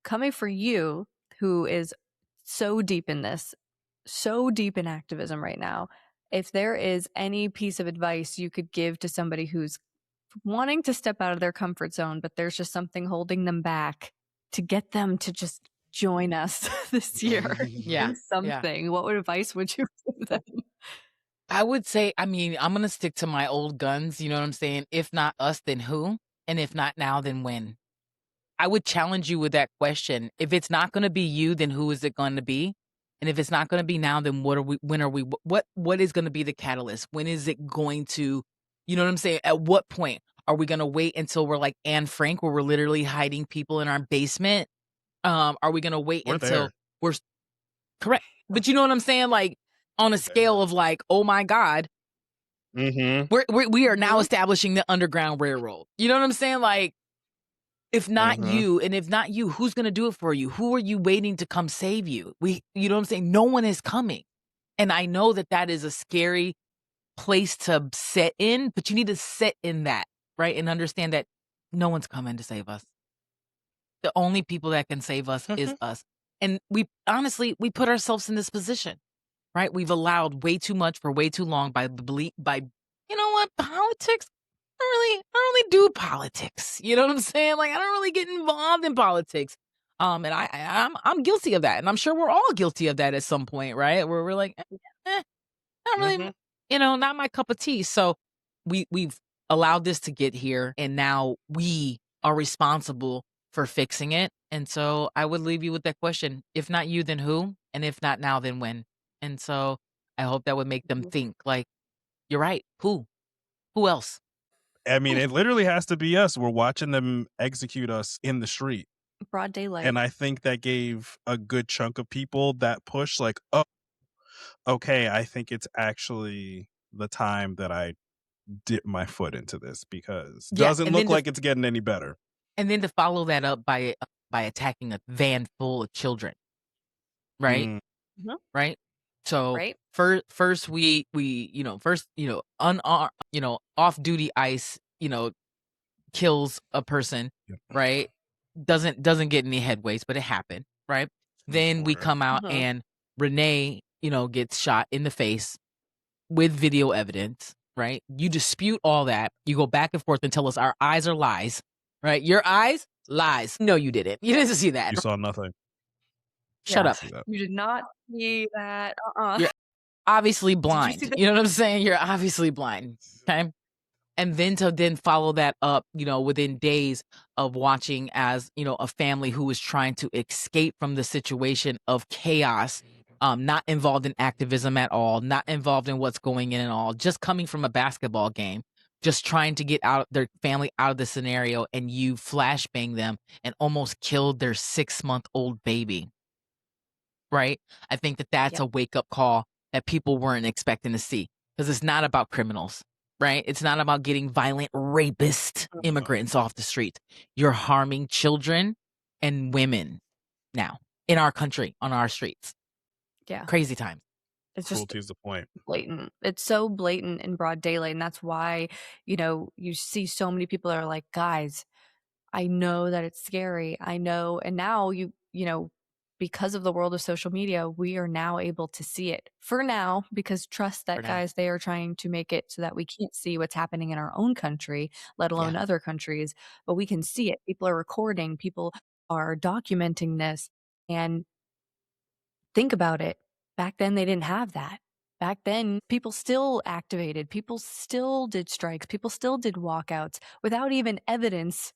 coming for you, who is so deep in this, so deep in activism right now, if there is any piece of advice you could give to somebody who's wanting to step out of their comfort zone, but there's just something holding them back, to get them to just join us this year. What advice would you give them? I would say, I'm going to stick to my old guns. You know what I'm saying? If not us, then who? And if not now, then when? I would challenge you with that question. If it's not going to be you, then who is it going to be? And if it's not going to be now, then what is going to be the catalyst? When is it going to, you know what I'm saying? At what point are we going to wait until we're like Anne Frank, where we're literally hiding people in our basement? Are we going to wait until we're correct? But you know what I'm saying? Like, on a scale of like, oh my God, we are now establishing the Underground Railroad. You know what I'm saying? Like, if not you, and if not you, who's going to do it for you? Who are you waiting to come save you? You know what I'm saying? No one is coming. And I know that is a scary place to set in, but you need to set in that. right? And understand that no one's coming to save us. The only people that can save us is us. And we honestly, we put ourselves in this position, right? We've allowed way too much for way too long by you know what, politics. I don't really do politics. You know what I'm saying? Like I don't really get involved in politics. And I'm guilty of that, and I'm sure we're all guilty of that at some point, right? Where we're like, not really, not my cup of tea. So we've allowed this to get here, and now we are responsible for fixing it. And so I would leave you with that question: if not you, then who? And if not now, then when? And so I hope that would make them think. Like, you're right. Who? Who else? I mean, it literally has to be us. We're watching them execute us in the street. Broad daylight. And I think that gave a good chunk of people that push, like, oh, okay, I think it's actually the time that I dip my foot into this, because it doesn't look like it's getting any better. And then to follow that up by attacking a van full of children. Right? Right? So first we off duty ICE, kills a person, right? Doesn't get any headways, but it happened, right? Then we come out and Renee, gets shot in the face with video evidence, right? You dispute all that. You go back and forth and tell us our eyes are lies, right? Your eyes, lies. No, you didn't. You didn't see that. You saw nothing. Shut up. You did not see that. You're obviously blind. You know what I'm saying? You're obviously blind. Okay. And then to follow that up, within days of watching as, a family who was trying to escape from the situation of chaos, not involved in activism at all, not involved in what's going in at all, just coming from a basketball game, just trying to get out their family out of the scenario, and you flashbang them and almost killed their 6-month-old baby. Right? I think that's a wake-up call that people weren't expecting to see, because it's not about criminals. Right? It's not about getting violent rapist immigrants off the street. You're harming children and women now in our country, on our streets. Yeah. Crazy times. It's just Cruelty is the point. Blatant. It's so blatant in broad daylight. And that's why, you see so many people that are like, guys, I know that it's scary. I know. And now because of the world of social media, we are now able to see it for now, because trust that, guys, they are trying to make it so that we can't see what's happening in our own country, let alone other countries, but we can see it. People are recording, people are documenting this. And think about it. Back then, they didn't have that. Back then, people still activated, people still did strikes, people still did walkouts without even evidence,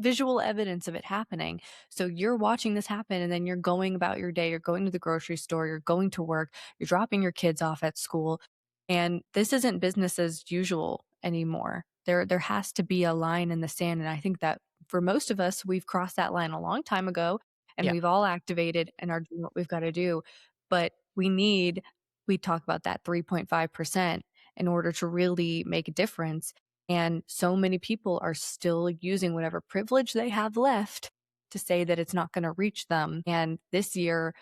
visual evidence of it happening. So you're watching this happen, and then you're going about your day, you're going to the grocery store, you're going to work, you're dropping your kids off at school, and this isn't business as usual anymore. There has to be a line in the sand, and I think that for most of us, we've crossed that line a long time ago, and we've all activated and are doing what we've got to do. But we talk about that 3.5% in order to really make a difference. And so many people are still using whatever privilege they have left to say that it's not going to reach them. And this year,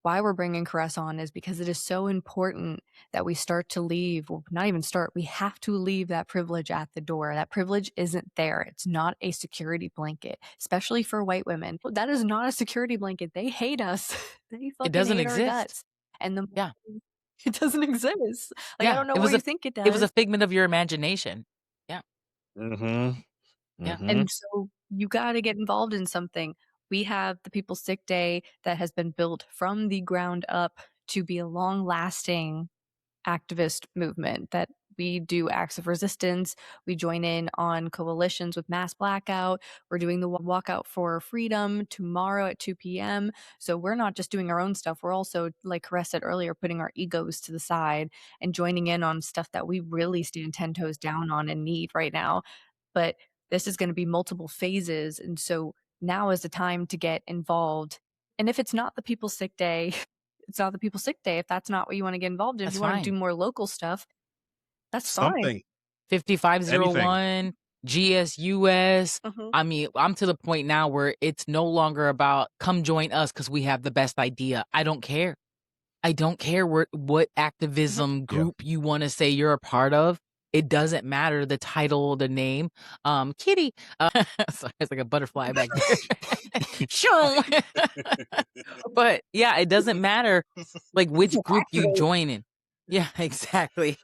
why we're bringing Karress on is because it is so important that we start to leave, well, not even start, we have to leave that privilege at the door. That privilege isn't there. It's not a security blanket, especially for white women. That is not a security blanket. They hate us. They fucking hate our guts. And it doesn't exist. Like, I don't know what you think it does. It was a figment of your imagination. Yeah. Yeah. And so you got to get involved in something. We have the People's Sick Day that has been built from the ground up to be a long-lasting activist movement, that we do acts of resistance. We join in on coalitions with Mass Blackout. We're doing the Walkout for Freedom tomorrow at 2 p.m. So we're not just doing our own stuff. We're also, like Karress said earlier, putting our egos to the side and joining in on stuff that we really stand 10 toes down on and need right now. But this is going to be multiple phases. And so now is the time to get involved. And if it's not the People's Sick Day, it's not the People's Sick Day. If that's not what you want to get involved in, if you want to do more local stuff, that's fine. 5501, GSUS. I mean, I'm to the point now where it's no longer about come join us because we have the best idea. I don't care. I don't care what activism group you want to say you're a part of. It doesn't matter the title, the name. Kitty. Sorry, it's like a butterfly back there. Shoo. But yeah, it doesn't matter like which group you join in. Yeah, exactly.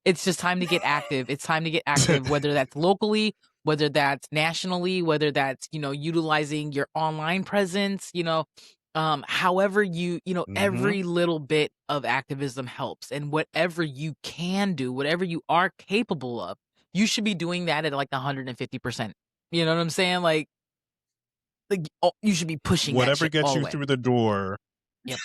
It's just time to get active. It's time to get active, whether that's locally, whether that's nationally, whether that's, utilizing your online presence, however every little bit of activism helps. And whatever you can do, whatever you are capable of, you should be doing that at like 150%. You know what I'm saying? Like you should be pushing whatever that shit gets all you the way. through the door. Yep.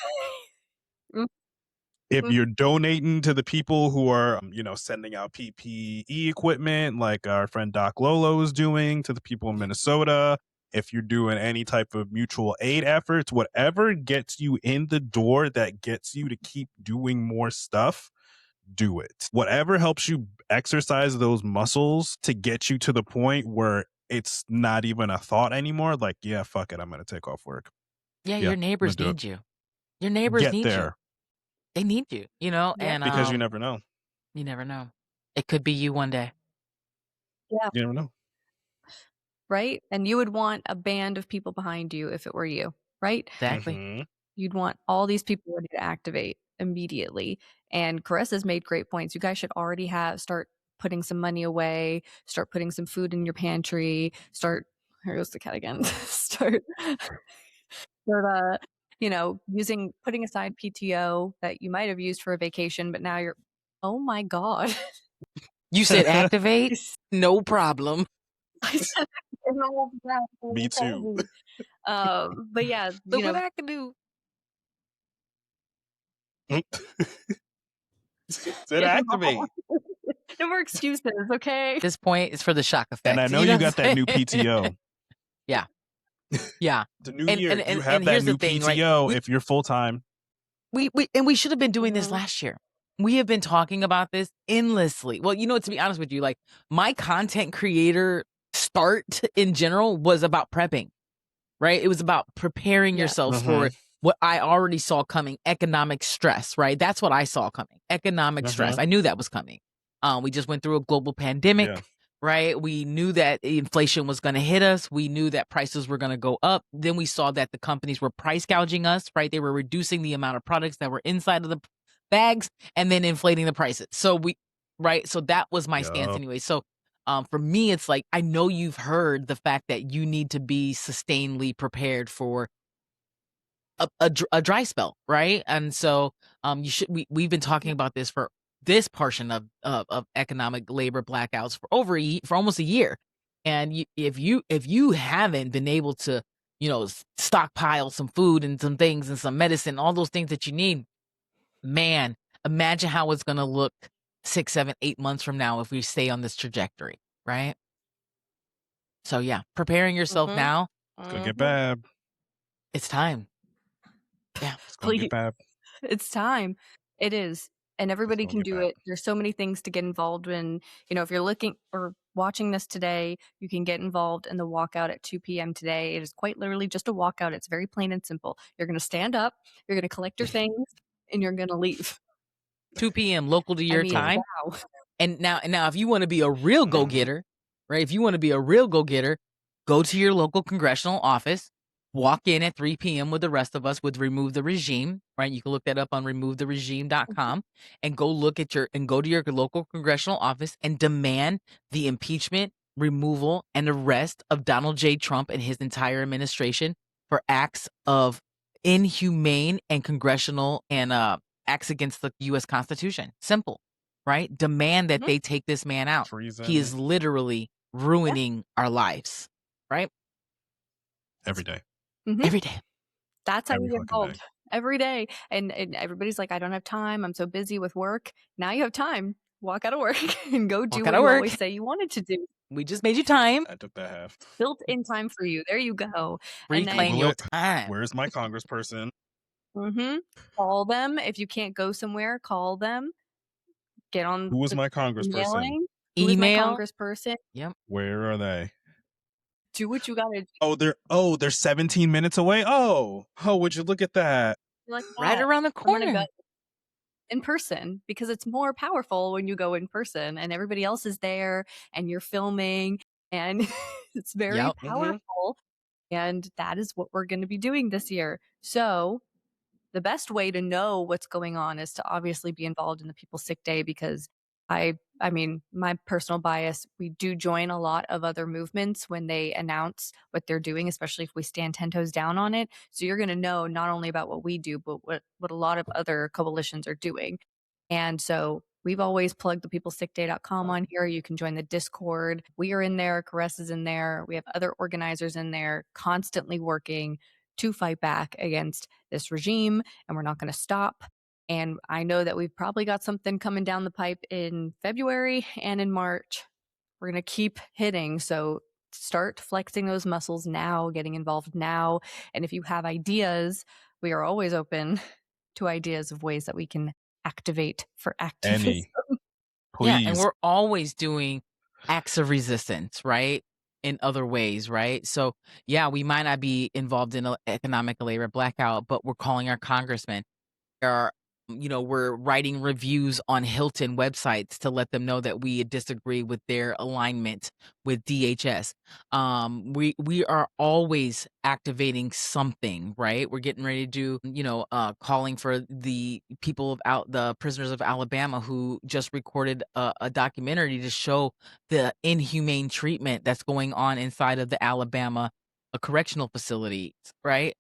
If you're donating to the people who are, sending out PPE equipment like our friend Doc Lolo is doing to the people in Minnesota, if you're doing any type of mutual aid efforts, whatever gets you in the door that gets you to keep doing more stuff, do it. Whatever helps you exercise those muscles to get you to the point where it's not even a thought anymore. Like, yeah, fuck it, I'm going to take off work. Yeah, your neighbors need you. Your neighbors Get need there. you. They need you, and because you never know. You never know. It could be you one day. Yeah. You never know. Right? And you would want a band of people behind you if it were you, right? Exactly. Mm-hmm. You'd want all these people ready to activate immediately. And Karress has made great points. You guys should already start putting some money away, start putting some food in your pantry, here goes the cat again. start putting aside PTO that you might have used for a vacation, but now you're, oh my God. You said activate? No problem. I said, me too. But yeah, look what I can do. Said activate. No more excuses, okay? At this point, it's for the shock effect. And I know you got that new PTO. Yeah. Yeah. The new year, you have that new PTO, right? If you're full-time. We should have been doing this last year. We have been talking about this endlessly. Well, to be honest with you, like my content creator start in general was about prepping, right? It was about preparing yourself for what I already saw coming, economic stress, right? That's what I saw coming, economic stress. I knew that was coming. We just went through a global pandemic, right? We knew that inflation was going to hit us. We knew that prices were going to go up. Then we saw that the companies were price gouging us, right? They were reducing the amount of products that were inside of the bags and then inflating the prices. So so that was my stance anyway. So for me, it's like, I know you've heard the fact that you need to be sustainably prepared for a dry spell, right? And so we've been talking about this for this portion of economic labor blackouts for almost a year. And if you haven't been able to, stockpile some food and some things and some medicine, all those things that you need, man, imagine how it's going to look 6, 7, 8 months from now if we stay on this trajectory, right? So yeah, preparing yourself now. It's going to get bad. It's time. Yeah. It's going to get bad. It's time. It is. And everybody can do it. There's so many things to get involved in. If you're looking or watching this today, you can get involved in the walkout at 2 p.m. today. It is quite literally just a walkout. It's very plain and simple. You're going to stand up, you're going to collect your things, and you're going to leave. 2 p.m. local to your time. Wow. And now if you want to be a real go-getter, right? If you want to be a real go-getter, go to your local congressional office, walk in at 3 p.m. with the rest of us with Remove the Regime, right? You can look that up on removetheregime.com and go to your local congressional office and demand the impeachment, removal, and arrest of Donald J. Trump and his entire administration for acts of inhumane and congressional and acts against the U.S. Constitution. Simple, right? Demand that they take this man out. Treason. He is literally ruining our lives, right? Every day. Every day. That's how you get involved. Every day. And everybody's like, I don't have time. I'm so busy with work. Now you have time. Walk out of work and go do what you always say you wanted to do. We just made you time. I took that half. Built in time for you. There you go. Reclaim your time. Where's my congressperson? Call them. If you can't go somewhere, call them. Get on. Who was my congressperson? Who was my congressperson? Yep. Where are they? Do what you gotta do. They're 17 minutes away. Would you look at that? Like, right around the corner. in person because it's more powerful when you go in person and everybody else is there and you're filming and it's very powerful. And that is what we're going to be doing this year. So the best way to know what's going on is to obviously be involved in the People's Sick Day because I mean, my personal bias, we do join a lot of other movements when they announce what they're doing, especially if we stand 10 toes down on it. So you're going to know not only about what we do, but what a lot of other coalitions are doing. And so we've always plugged the peoplesickday.com on here. You can join the Discord. We are in there. Karress is in there. We have other organizers in there constantly working to fight back against this regime, and we're not going to stop. And I know that we've probably got something coming down the pipe in February and in March. We're going to keep hitting. So start flexing those muscles now, getting involved now. And if you have ideas, we are always open to ideas of ways that we can activate for activism. Please. Yeah, and we're always doing acts of resistance, right? In other ways, right? So, yeah, we might not be involved in an economic labor blackout, but we're calling our congressmen. We're writing reviews on Hilton websites to let them know that we disagree with their alignment with DHS. We are always activating something, right? We're getting ready to do, calling for the the prisoners of Alabama who just recorded a documentary to show the inhumane treatment that's going on inside of the Alabama correctional facilities, right?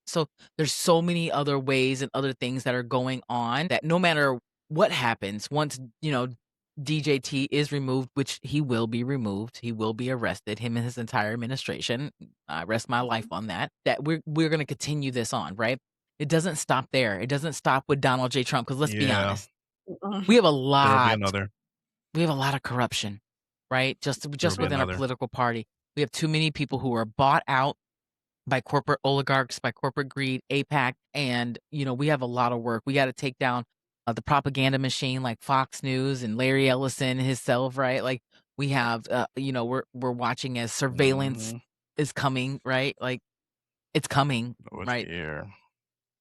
So there's so many other ways and other things that are going on that no matter what happens, once, DJT is removed, which he will be removed, he will be arrested, him and his entire administration. I rest my life on that we're going to continue this on, right? It doesn't stop there. It doesn't stop with Donald J. Trump, because let's be honest, we have a There will be lot another. we have a lot of corruption, right? Just There will be within our another. political party. We have too many people who are bought out by corporate oligarchs, by corporate greed, APAC, and we have a lot of work. We got to take down the propaganda machine like Fox News and Larry Ellison himself, right? Like we have, we're watching as surveillance is coming, right? Like it's coming, Oh, it's right? here.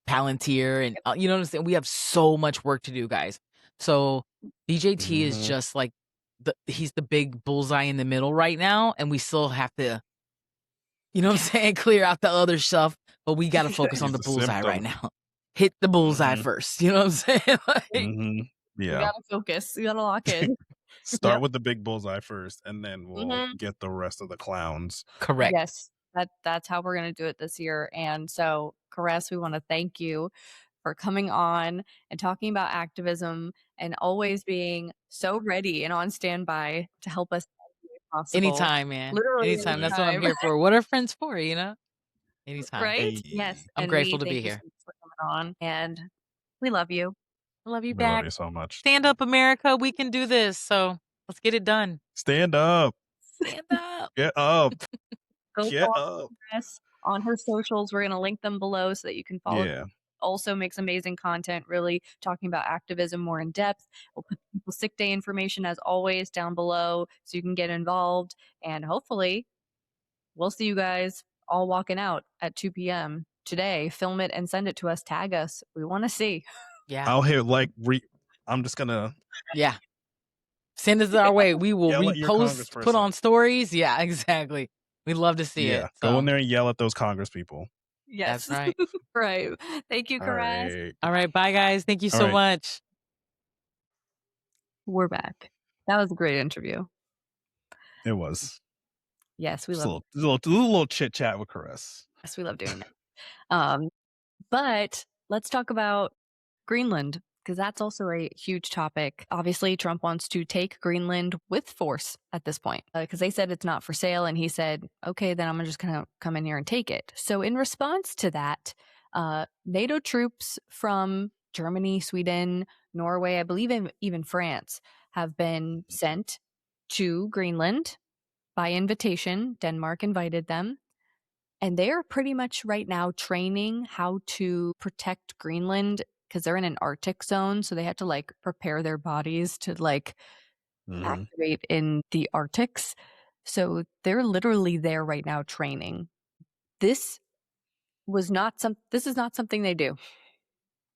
Palantir, and you know what I'm saying? We have so much work to do, guys. So DJT is just like he's the big bullseye in the middle right now, and we still have to, you know what I'm saying, clear out the other stuff, but we got to focus on He's the the bullseye right symptom. now. Hit the bullseye first, you know what I'm saying? Like, We Yeah. gotta focus. We gotta lock in. Start with the big bullseye first, and then we'll get the rest of the clowns. correct. Yes, that's how we're gonna do it this year. And so, Karress, we want to thank you for coming on and talking about activism and always being so ready and on standby to help us as possible. Anytime, man. Literally Anytime. That's what I'm anytime. here for. What are friends for, you know? Anytime. Right? Hey, Yes. I'm And grateful we to thank be you so here. much for coming on. And we love you. I love you we love back. you so much. Stand up, America. We can do this. So let's get it done. Stand up. Stand up. Get up. Go Get follow up. Karress on her socials. We're gonna link them below so that you can follow. Yeah. Also makes amazing content, really talking about activism more in depth. We'll put People's Sick Day information as always down below so you can get involved. And hopefully we'll see you guys all walking out at 2 p.m. today. Film it and send it to us. Tag us. We want to see. Yeah. I'll hear I'm just gonna Send us our way. We will yell at your repost, put congressperson. on stories. Yeah, exactly. We'd love to see it. Go in So there and yell at those congress people. Yes. that's right. Right. Thank you, All Karress. right. All right. Bye, guys. Thank you All so right. much. We're back. That was a great interview. It was. Yes, we Just love a little chit chat with Karress. Yes, we love doing that. But let's talk about Greenland, because that's also a huge topic. Obviously, Trump wants to take Greenland with force at this point, because they said it's not for sale. And he said, okay, then I'm just going to come in here and take it. So in response to that, NATO troops from Germany, Sweden, Norway, I believe even France, have been sent to Greenland by invitation. Denmark invited them. And they're pretty much right now training how to protect Greenland because they're in an Arctic zone. So they have to like prepare their bodies to like activate in the Arctics. So they're literally there right now training. This is not something they do.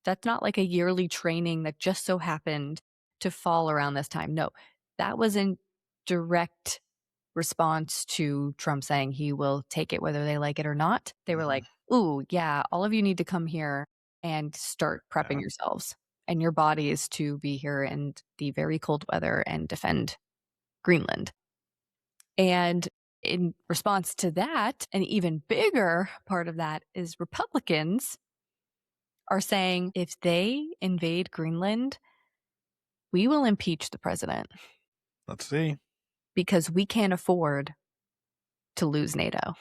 That's not like a yearly training that just so happened to fall around this time. No, that was in direct response to Trump saying he will take it whether they like it or not. They were like, ooh, yeah, all of you need to come here and start prepping yourselves and your bodies to be here in the very cold weather and defend Greenland. And in response to that, an even bigger part of that is Republicans are saying if they invade Greenland, we will impeach the president. Let's see. Because we can't afford to lose NATO.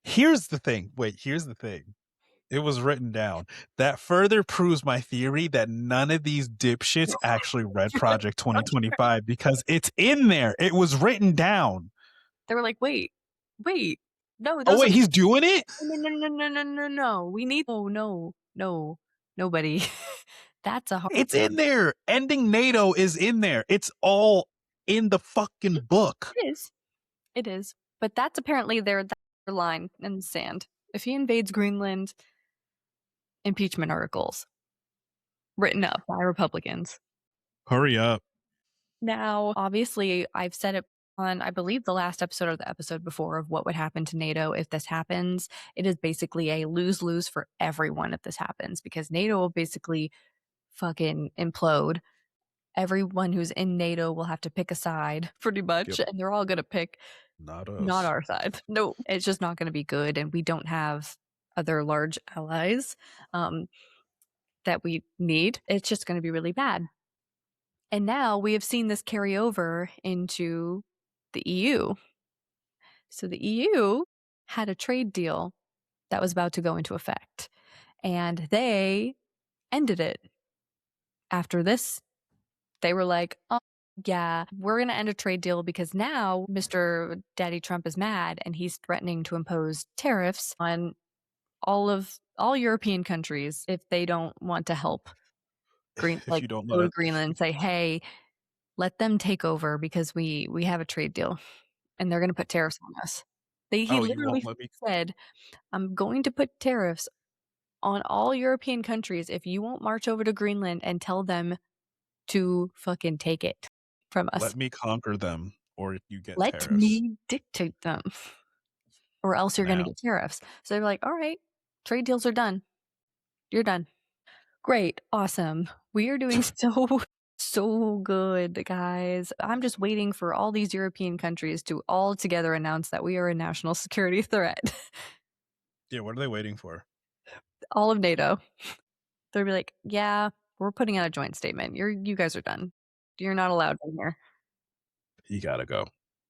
Here's the thing. Wait, here's the thing. It was written down. That further proves my theory that none of these dipshits actually read Project 2025 because it's in there. It was written down. They were like, wait, no. Oh, wait, he's doing it? No. We need, no, nobody. That's a hard. It's in there. Ending NATO is in there. It's all in the fucking book. It is. But that's apparently their line in the sand. If he invades Greenland, impeachment articles written up by Republicans. Hurry up. Now, obviously, I've said it on, I believe, the last episode or the episode before of what would happen to NATO if this happens. It is basically a lose-lose for everyone if this happens, because NATO will basically fucking implode. Everyone who's in NATO will have to pick a side, pretty much, and they're all going to pick not us. Not our side. No, it's just not going to be good, and we don't have other large allies that we need. It's just going to be really bad. And now we have seen this carry over into the EU. So the EU had a trade deal that was about to go into effect, and they ended it. After this, they were like, oh, yeah, we're going to end a trade deal because now Mr. Daddy Trump is mad and he's threatening to impose tariffs on all European countries if they don't want to help if you don't go to Greenland and say, hey, let them take over because we have a trade deal and they're going to put tariffs on us. He literally said, I'm going to put tariffs on all European countries if you won't march over to Greenland and tell them to fucking take it from us. Let me conquer them, or if you get tariffs. Let me dictate them, or else you're going to get tariffs. So they're like, all right, trade deals are done. You're done. Great. Awesome. We are doing so good, guys. I'm just waiting for all these European countries to all together announce that we are a national security threat. Yeah, what are they waiting for? All of NATO. They'll be like, yeah, we're putting out a joint statement. You guys are done. You're not allowed in here. You gotta go.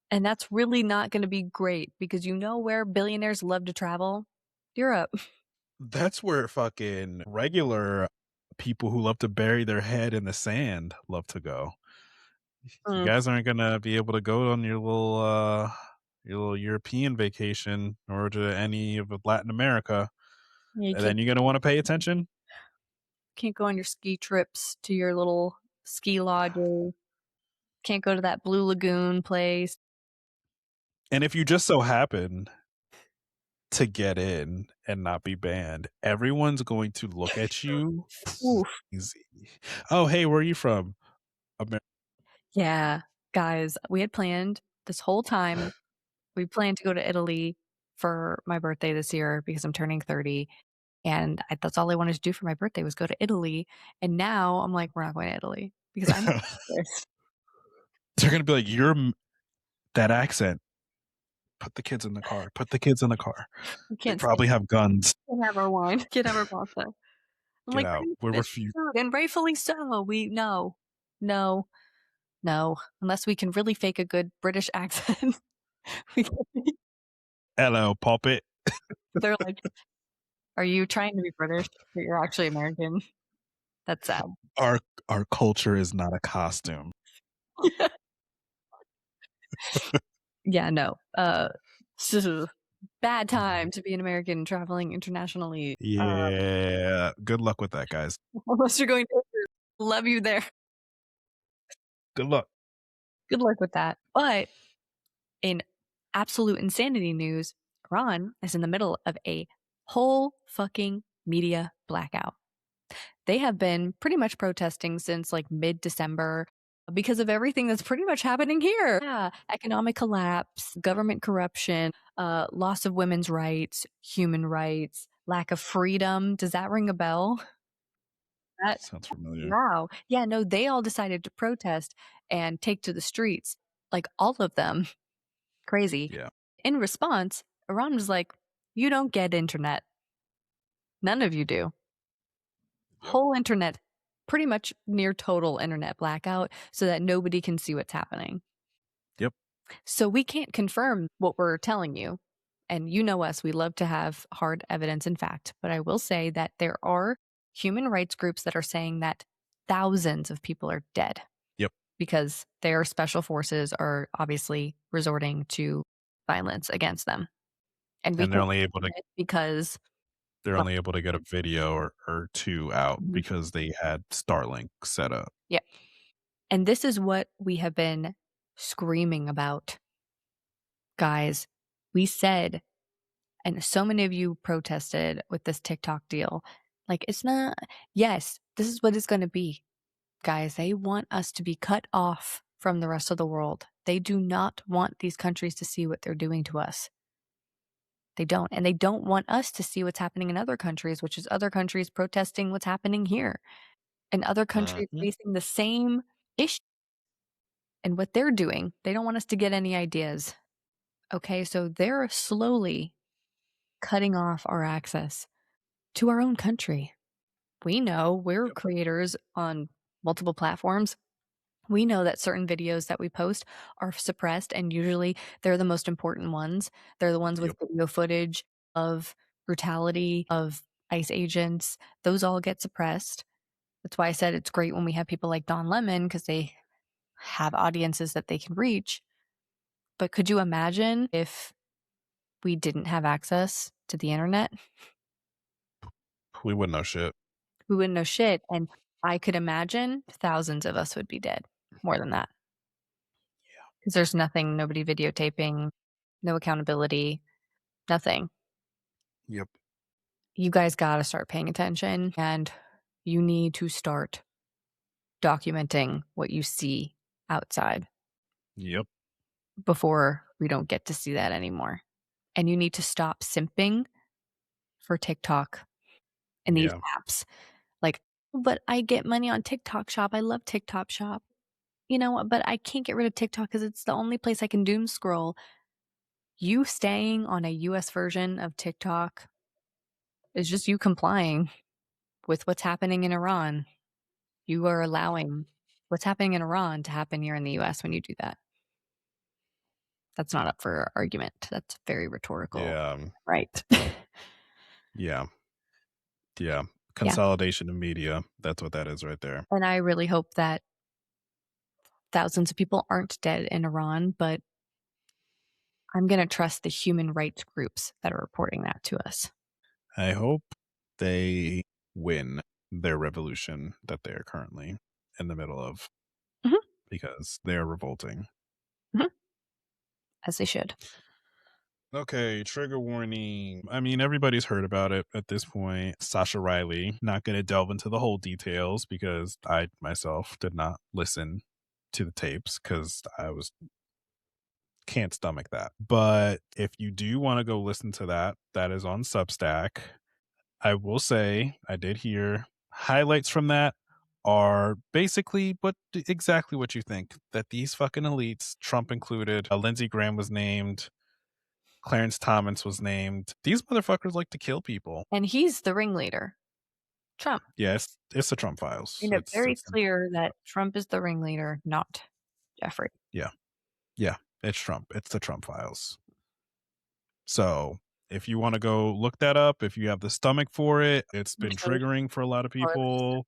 And that's really not going to be great because you know where billionaires love to travel? Europe. That's where fucking regular people who love to bury their head in the sand love to go. You guys aren't gonna be able to go on your little European vacation or to any of Latin America. And then you're gonna want to pay attention. Can't go on your ski trips to your little ski lodges. Can't go to that Blue Lagoon place. And if you just so happen to get in and not be banned, everyone's going to look at you easy. Oh, hey, where are you from? America. Yeah, guys, we had planned this whole time. We planned to go to Italy for my birthday this year because I'm turning 30. And that's all I wanted to do for my birthday was go to Italy. And now I'm like, we're not going to Italy because I'm They're going to be like, you're that accent. Put the kids in the car. Put the kids in the car. They probably have guns. Can't have our wine. Can't have our pasta. I'm Get out. We're refused. And rightfully so. No. Unless we can really fake a good British accent. Hello, puppet. They're like, are you trying to be British, but you're actually American? That's sad. Our culture is not a costume. Yeah, no. Bad time to be an American traveling internationally. Yeah. Good luck with that, guys. Unless you're going to love you there. Good luck. Good luck with that. But in absolute insanity news, Iran is in the middle of a whole fucking media blackout. They have been pretty much protesting since like mid-December because of everything that's pretty much happening here. Yeah, economic collapse, government corruption, loss of women's rights, human rights, lack of freedom. Does that ring a bell? That Sounds familiar. Wow. Yeah, no, they all decided to protest and take to the streets, like all of them. Crazy. Yeah. In response, Iran was like, you don't get internet. None of you do. Yep. Whole internet, pretty much near total internet blackout so that nobody can see what's happening. Yep. So we can't confirm what we're telling you. And you know us, we love to have hard evidence and fact. But I will say that there are human rights groups that are saying that thousands of people are dead. Yep. Because their special forces are obviously resorting to violence against them. And we And they're can't only able to confirm it because they're only able to get a video or two out Mhm. because they had Starlink set up. Yeah. And this is what we have been screaming about. Guys, we said, and so many of you protested with this TikTok deal. Like, it's not, yes, this is what it's going to be. Guys, they want us to be cut off from the rest of the world. They do not want these countries to see what they're doing to us. They don't. And they don't want us to see what's happening in other countries, which is other countries protesting what's happening here and other countries facing the same issue and what they're doing. They don't want us to get any ideas. Okay, so they're slowly cutting off our access to our own country. We know we're Yep. creators on multiple platforms. We know that certain videos that we post are suppressed, and usually they're the most important ones. They're the ones with Yep. video footage of brutality, of ICE agents. Those all get suppressed. That's why I said it's great when we have people like Don Lemon because they have audiences that they can reach. But could you imagine if we didn't have access to the internet? We wouldn't know shit. We wouldn't know shit. And I could imagine thousands of us would be dead. More than that. Yeah. Because there's nothing, nobody videotaping, no accountability, nothing. Yep. You guys got to start paying attention and you need to start documenting what you see outside Yep. before we don't get to see that anymore. And you need to stop simping for TikTok and these Yeah. apps. Like, but I get money on TikTok Shop. I love TikTok Shop. You know, but I can't get rid of TikTok because it's the only place I can doom scroll. You staying on a US version of TikTok is just you complying with what's happening in Iran. You are allowing what's happening in Iran to happen here in the US when you do that. That's not up for argument. That's very rhetorical. Yeah. Right. Yeah. Yeah. Consolidation of media. That's what that is right there. And I really hope that thousands of people aren't dead in Iran, but I'm going to trust the human rights groups that are reporting that to us. I hope they win their revolution that they are currently in the middle of because they're revolting. As they should. Okay, trigger warning. I mean, everybody's heard about it at this point. Sasha Riley. Not going to delve into the whole details because I myself did not listen to the tapes because can't stomach that. But if you do want to go listen to that, that is on Substack. I will say I did hear highlights from that are basically exactly what you think, that these fucking elites, Trump included, Lindsey Graham was named, Clarence Thomas was named. These motherfuckers like to kill people. And he's the ringleader. Trump. Yeah, it's the Trump files. Made it very clear that Trump is the ringleader, not Jeffrey. Yeah. Yeah, it's Trump. It's the Trump files. So if you want to go look that up, if you have the stomach for it, it's been triggering for a lot of people,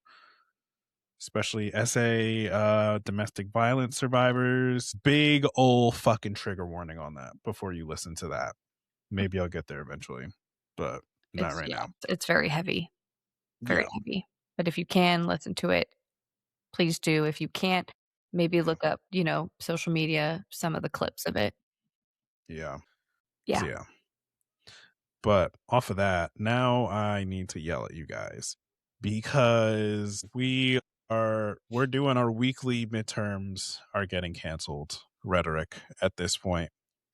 especially SA, domestic violence survivors. Big ol' fucking trigger warning on that before you listen to that. Maybe I'll get there eventually, but not right now. It's very heavy. Very heavy. But if you can listen to it, please do. If you can't, maybe look up, social media, some of the clips of it. Yeah. Yeah. But off of that, now I need to yell at you guys because we're doing our weekly midterms are getting canceled rhetoric at this point.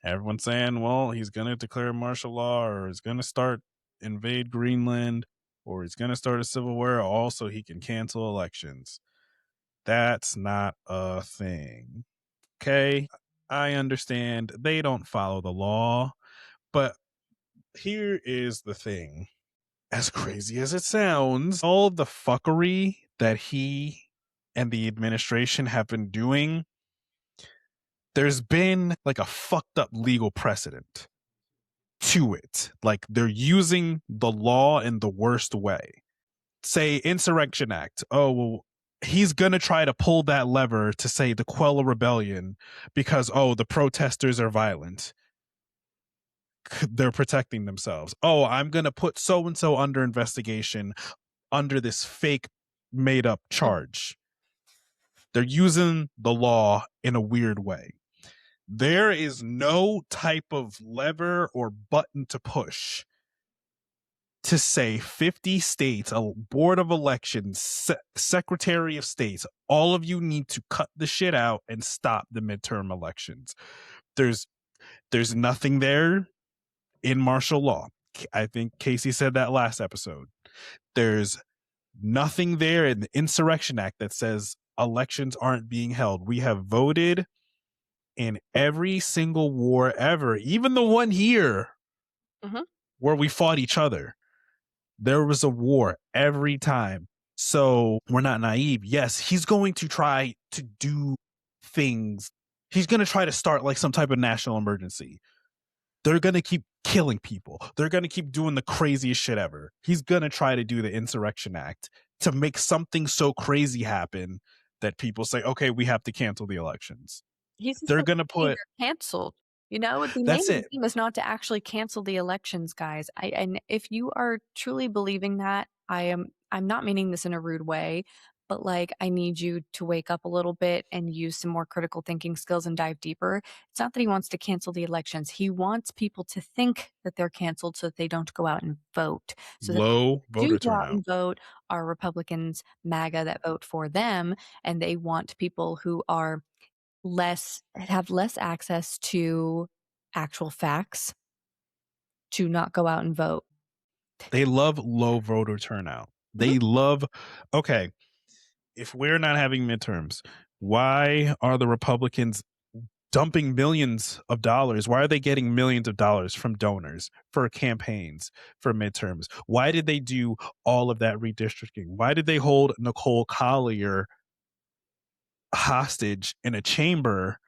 Everyone's saying, well, he's going to declare martial law, or he's going to start invade Greenland, or he's going to start a civil war, also he can cancel elections. That's not a thing. Okay, I understand they don't follow the law, but here is the thing. As crazy as it sounds, all of the fuckery that he and the administration have been doing, there's been like a fucked up legal precedent to it. Like they're using the law in the worst way. Say Insurrection Act. Oh, well, he's going to try to pull that lever to say to quell a rebellion because, oh, the protesters are violent. They're protecting themselves. Oh, I'm going to put so-and-so under investigation under this fake made up charge. They're using the law in a weird way. There is no type of lever or button to push to say 50 states, a board of elections, secretary of states, all of you need to cut the shit out and stop the midterm elections. There's nothing there in martial law. I think Casey said that last episode. There's nothing there in the Insurrection Act that says elections aren't being held. We have voted in every single war ever, even the one here where we fought each other. There was a war every time. So we're not naive. Yes, he's going to try to do things. He's going to try to start like some type of national emergency. They're going to keep killing people. They're going to keep doing the craziest shit ever. He's going to try to do the Insurrection Act to make something so crazy happen that people say, okay, we have to cancel the elections. They're going to put canceled. You know, the that's main it. aim is not to actually cancel the elections, guys. And if you are truly believing that, I'm not meaning this in a rude way, but like I need you to wake up a little bit and use some more critical thinking skills and dive deeper. It's not that he wants to cancel the elections. He wants people to think that they're canceled so that they don't go out and vote. So low that voter do go out turnout. and vote are Republicans, MAGA, that vote for them, and they want people who are have less access to actual facts to not go out and vote. They love low voter turnout. They love, okay, if we're not having midterms, why are the Republicans dumping millions of dollars? Why are they getting millions of dollars from donors for campaigns, for midterms? Why did they do all of that redistricting? Why did they hold Nicole Collier hostage in a chamber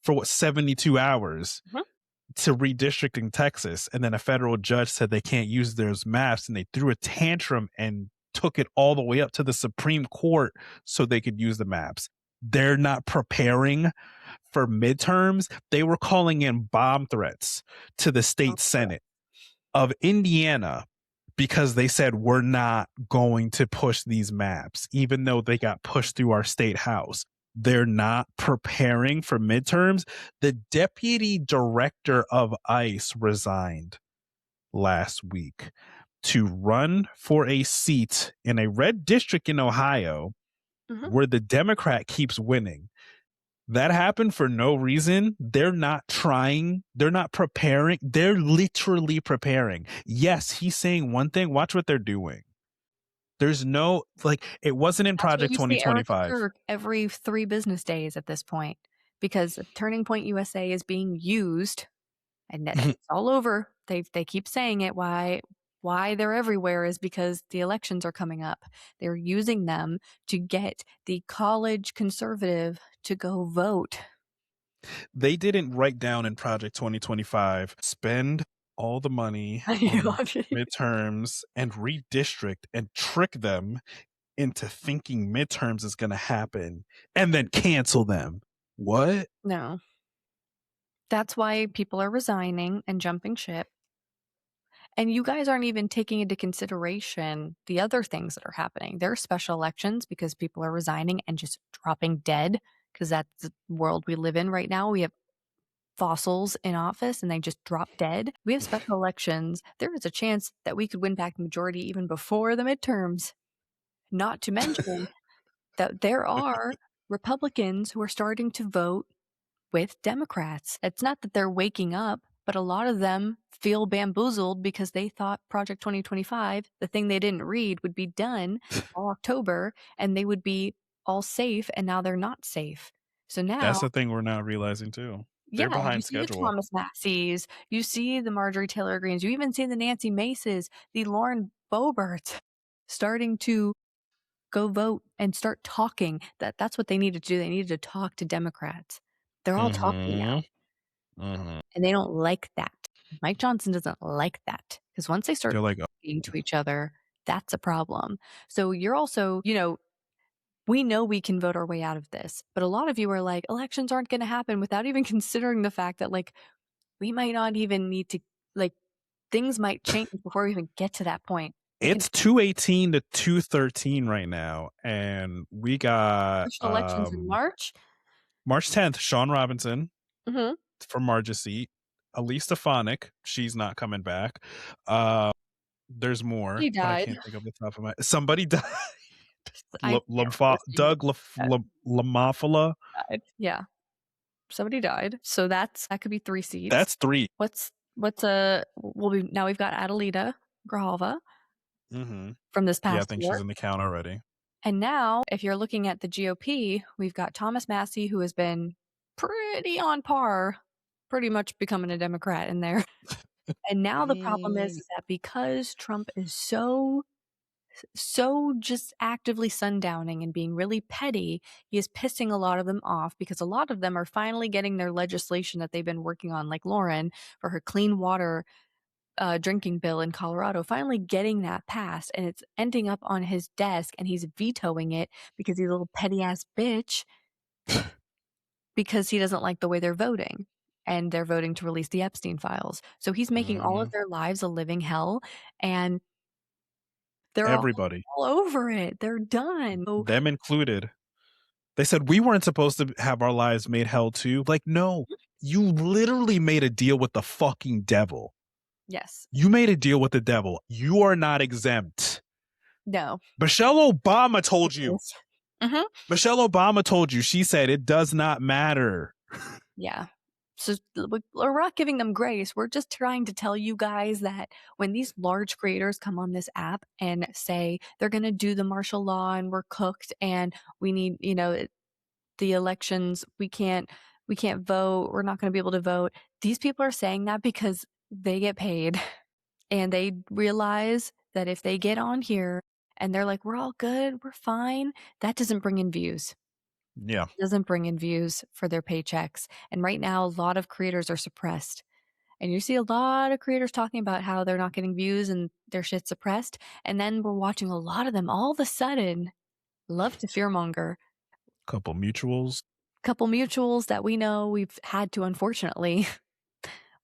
for 72 hours to redistricting Texas? And then a federal judge said they can't use those maps, and they threw a tantrum and took it all the way up to the Supreme Court so they could use the maps. They're not preparing for midterms. They were calling in bomb threats to the state Senate of Indiana because they said we're not going to push these maps, even though they got pushed through our state house. They're not preparing for midterms. The deputy director of ICE resigned last week to run for a seat in a red district in Ohio where the Democrat keeps winning. That happened for no reason. They're not trying. They're not preparing. They're literally preparing. Yes, he's saying one thing. Watch what they're doing. There's no, like, it wasn't in Project 2025. Every 3 business days at this point, because Turning Point USA is being used, and it's all over. They keep saying it. Why they're everywhere is because the elections are coming up. They're using them to get the college conservative to go vote. They didn't write down in Project 2025, spend all the money on midterms and redistrict and trick them into thinking midterms is going to happen and then cancel them. What? No. That's why people are resigning and jumping ship. And you guys aren't even taking into consideration the other things that are happening. There are special elections because people are resigning and just dropping dead, because that's the world we live in right now. We have fossils in office and they just drop dead. We have special elections. There is a chance that we could win back the majority even before the midterms. Not to mention that there are Republicans who are starting to vote with Democrats. It's not that they're waking up, but a lot of them feel bamboozled because they thought Project 2025, the thing they didn't read, would be done all October and they would be all safe, and now they're not safe. So now that's the thing we're now realizing too. They're you behind see the schedule. Thomas Masseys, you see the Marjorie Taylor Greens, you even see the Nancy Maces, the Lauren Boeberts starting to go vote and start talking. That's what they needed to do. They needed to talk to Democrats. They're all talking now, and they don't like that. Mike Johnson doesn't like that because once they start They're like, talking to each other, that's a problem. So you're also, we know we can vote our way out of this, but a lot of you are like, elections aren't going to happen, without even considering the fact that, like, we might not even need to, like, things might change before we even get to that point. it's 218 to 213 right now, and we got Elections in March. March 10th, Sean Robinson Mm-hmm. from Marge's seat. Elise Stefanik, she's not coming back. There's more, He but I died. can't think of the top of my. Somebody died. Doug Lamafala. Yeah, somebody died. So that could be 3 seats. That's 3. We've got Adelita Grijalva from this past Yeah, I think year. she's in the count already. And now, if you're looking at the GOP, we've got Thomas Massey, who has been pretty on par, pretty much becoming a Democrat in there. And now the problem is that because Trump is so just actively sundowning and being really petty, he is pissing a lot of them off, because a lot of them are finally getting their legislation that they've been working on, like Lauren for her clean water drinking bill in Colorado, finally getting that passed, and it's ending up on his desk, and he's vetoing it because he's a little petty ass bitch because he doesn't like the way they're voting. And they're voting to release the Epstein files. So he's making all of their lives a living hell, and they're everybody all over it. They're done. Them included. They said we weren't supposed to have our lives made hell too. Like, no, you literally made a deal with the fucking devil. Yes. You made a deal with the devil. You are not exempt. No. Michelle Obama told you. Mm-hmm. Michelle Obama told you. She said it does not matter. Yeah. So we're not giving them grace. We're just trying to tell you guys that when these large creators come on this app and say they're going to do the martial law and we're cooked and we need, the elections, we can't vote, we're not going to be able to vote. These people are saying that because they get paid, and they realize that if they get on here and they're like, we're all good, we're fine, that doesn't bring in views. Yeah. It doesn't bring in views for their paychecks. And right now, a lot of creators are suppressed. And you see a lot of creators talking about how they're not getting views and their shit's suppressed. And then we're watching a lot of them all of a sudden love to fearmonger. Couple mutuals That we know we've had to, unfortunately,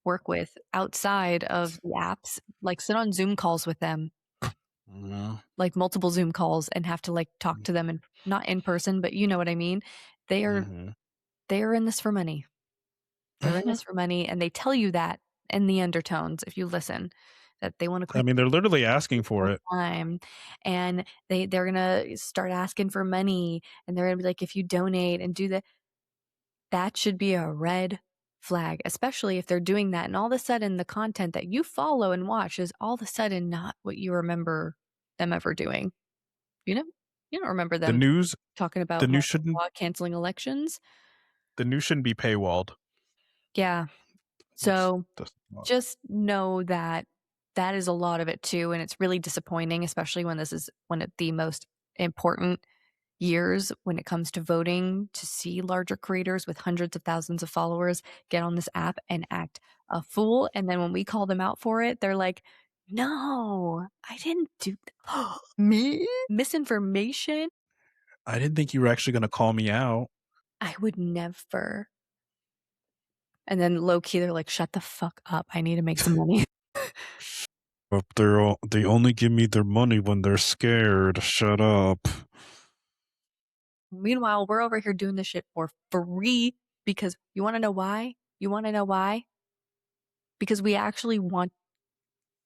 work with outside of the apps, like sit on Zoom calls with them. Like multiple Zoom calls, and have to like talk to them, and not in person, but you know what I mean. They are in this for money. They're in this for money, and they tell you that in the undertones, if you listen, that they want to quit. I mean, they're literally asking for it. And they're gonna start asking for money, and they're gonna be like, if you donate and do that should be a red flag, especially if they're doing that and all of a sudden the content that you follow and watch is all of a sudden not what you remember them ever doing. You don't remember them talking about canceling elections. The news shouldn't be paywalled. Yeah. So just know that is a lot of it too, and it's really disappointing, especially when this is one of the most important years when it comes to voting, to see larger creators with hundreds of thousands of followers get on this app and act a fool. And then when we call them out for it, they're like, no, I didn't do that. Me? Misinformation? I didn't think you were actually going to call me out. I would never. And then low key, they're like, shut the fuck up. I need to make some money. But they only give me their money when they're scared. Shut up. Meanwhile, we're over here doing this shit for free because you want to know why? Because we actually want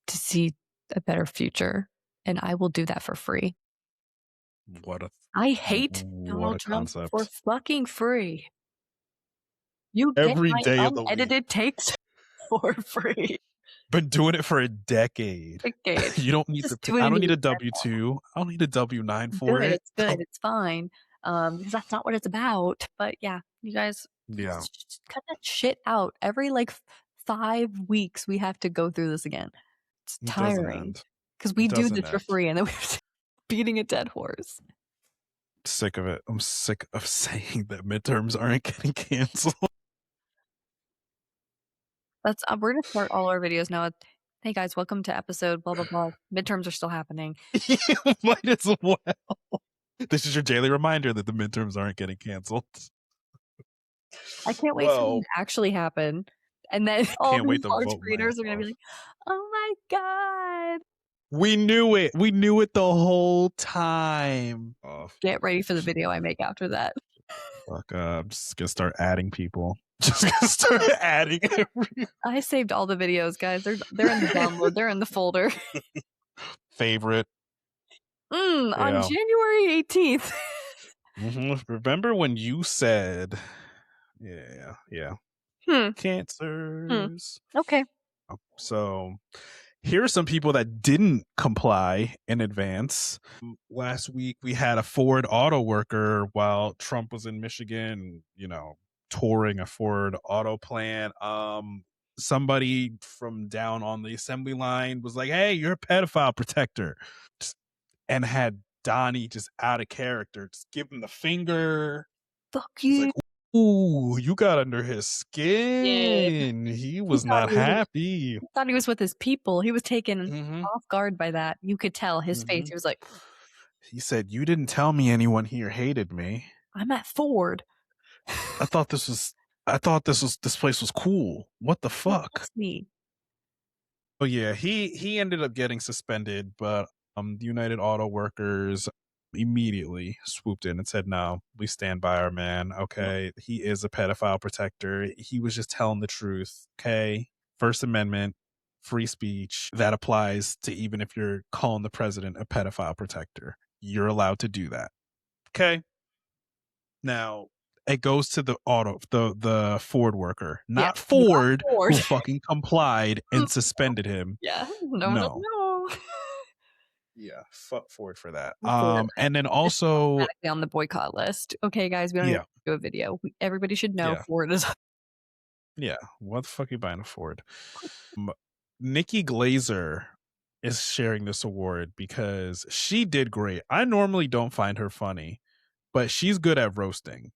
to see a better future, and I will do that for free. I hate Donald Trump concept. for fucking free. You get Every my day of the unedited week. takes for free. Been doing it for a decade. You don't need to. I don't need a W-2. I don't need a W-9 for it. It's good. It's fine. Because that's not what it's about. But yeah, you guys, just cut that shit out. Every like 5 weeks, we have to go through this again. It's tiring because we do this for free, and then we're beating a dead horse. Sick of it. I'm sick of saying that midterms aren't getting canceled. We're gonna start all our videos now. Hey guys, welcome to episode blah blah blah. Midterms are still happening. You might as well. This is your daily reminder that the midterms aren't getting canceled. I can't wait for it to actually happen. And then all these large creators are gonna be like, oh my god. We knew it. We knew it the whole time. Get ready for the video I make after that. Fuck, I'm just gonna start adding people. Just gonna start adding everyone. I saved all the videos, guys. They're in the download. They're in the folder. Favorite. On January 18th. Remember when you said, cancers. Okay. So here are some people that didn't comply in advance. Last week, we had a Ford auto worker while Trump was in Michigan, touring a Ford auto plant. Somebody from down on the assembly line was like, hey, you're a pedophile protector. And had Donnie just out of character, just give him the finger. Fuck you. Like, ooh, you got under his skin. Yeah. He was not happy. He thought he was with his people. He was taken off guard by that. You could tell his face. He was like, he said, you didn't tell me anyone here hated me. I'm at Ford. I thought this place was cool. What the fuck? That's me. Oh yeah, he ended up getting suspended, but the United Auto Workers immediately swooped in and said, no, we stand by our man. Okay, he is a pedophile protector. He was just telling the truth. Okay, First Amendment, free speech, that applies to even if you're calling the president a pedophile protector. You're allowed to do that. Okay. Now it goes to the Ford worker, not Ford, who fucking complied and suspended him. Yeah, no. Yeah, fuck Ford for that. And then also on the boycott list. Okay, guys, we don't need to do a video. Everybody should know Ford is. Yeah, what the fuck are you buying a Ford? Nikki Glazer is sharing this award because she did great. I normally don't find her funny, but she's good at roasting.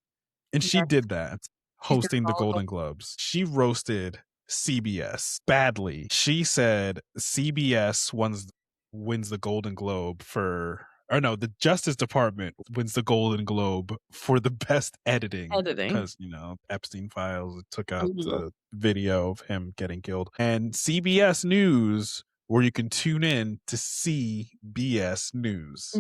And she did that, hosting the Golden Globes. She roasted CBS badly. She said CBS wins the Golden Globe the Justice Department wins the Golden Globe for the best editing. Because, Epstein files took out the video of him getting killed. And CBS News, where you can tune in to see BS News.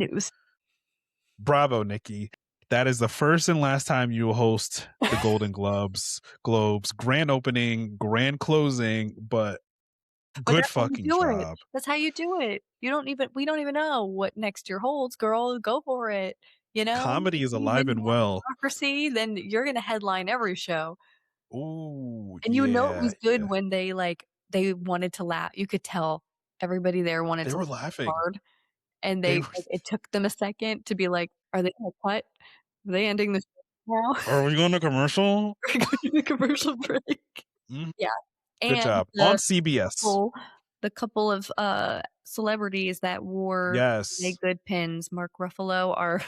Bravo, Nikki. That is the first and last time you will host the Golden Globes, grand opening, grand closing, but good fucking job. That's how you do it. We don't even know what next year holds, girl. Go for it. Comedy is alive and well. Democracy, then you're gonna headline every show. Ooh, and it was good when they wanted to laugh. You could tell everybody there wanted to laugh hard, and it took them a second to be like, "Are they gonna cut? Are they ending the show now? Are we going to commercial? We're going to the commercial break." Yeah. Good job. On CBS. The couple of celebrities that wore good pins. Mark Ruffalo, Mark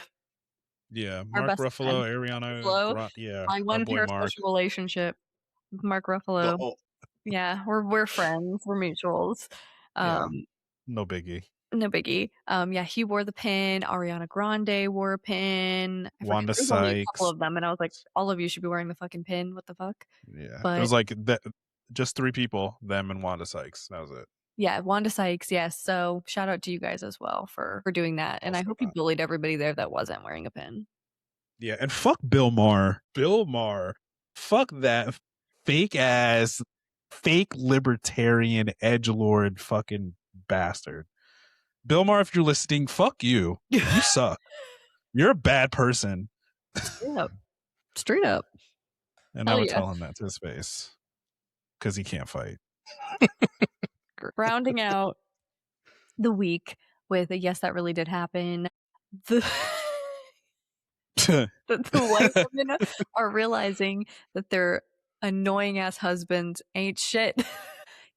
Ruffalo, Ariana. My one parasocial relationship with Mark Ruffalo. Yeah, we're friends. We're mutuals. No biggie. No biggie. He wore the pin. Ariana Grande wore a pin. Wanda Sykes. A couple of them, and I was like, all of you should be wearing the fucking pin. What the fuck? Yeah, but it was like that. Just 3 people, them and Wanda Sykes. That was it. Yeah, Wanda Sykes. Yes. So shout out to you guys as well for doing that. And I hope you bullied everybody there that wasn't wearing a pin. Yeah, and fuck Bill Maher. Fuck that fake libertarian edgelord fucking bastard. Bill Maher, if you're listening, fuck you. You suck. You're a bad person. Straight up. And I would tell him that to his face because he can't fight. Rounding out the week with a yes, that really did happen. The white women are realizing that their annoying ass husbands ain't shit.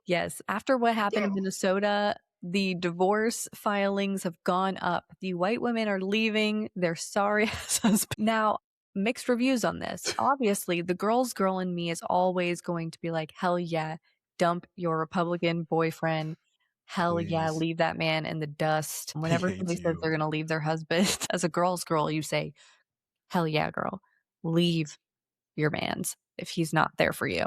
Yes, after what happened in Minnesota, the divorce filings have gone up. The white women are leaving their sorry ass husband. Now, mixed reviews on this. Obviously, the girl's girl in me is always going to be like, hell yeah, dump your Republican boyfriend. Hell yeah, leave that man in the dust. Whenever somebody says they're going to leave their husband, as a girl's girl, you say, hell yeah, girl, leave your man's if he's not there for you.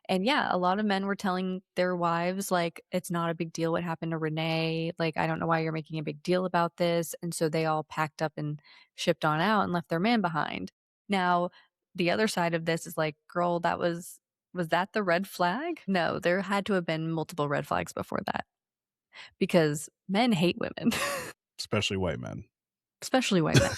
And yeah, a lot of men were telling their wives, like, it's not a big deal what happened to Renee. Like, I don't know why you're making a big deal about this. And so they all packed up and shipped on out and left their man behind. Now, the other side of this is like, girl, was that the red flag? No, there had to have been multiple red flags before that because men hate women. Especially white men. Especially white men.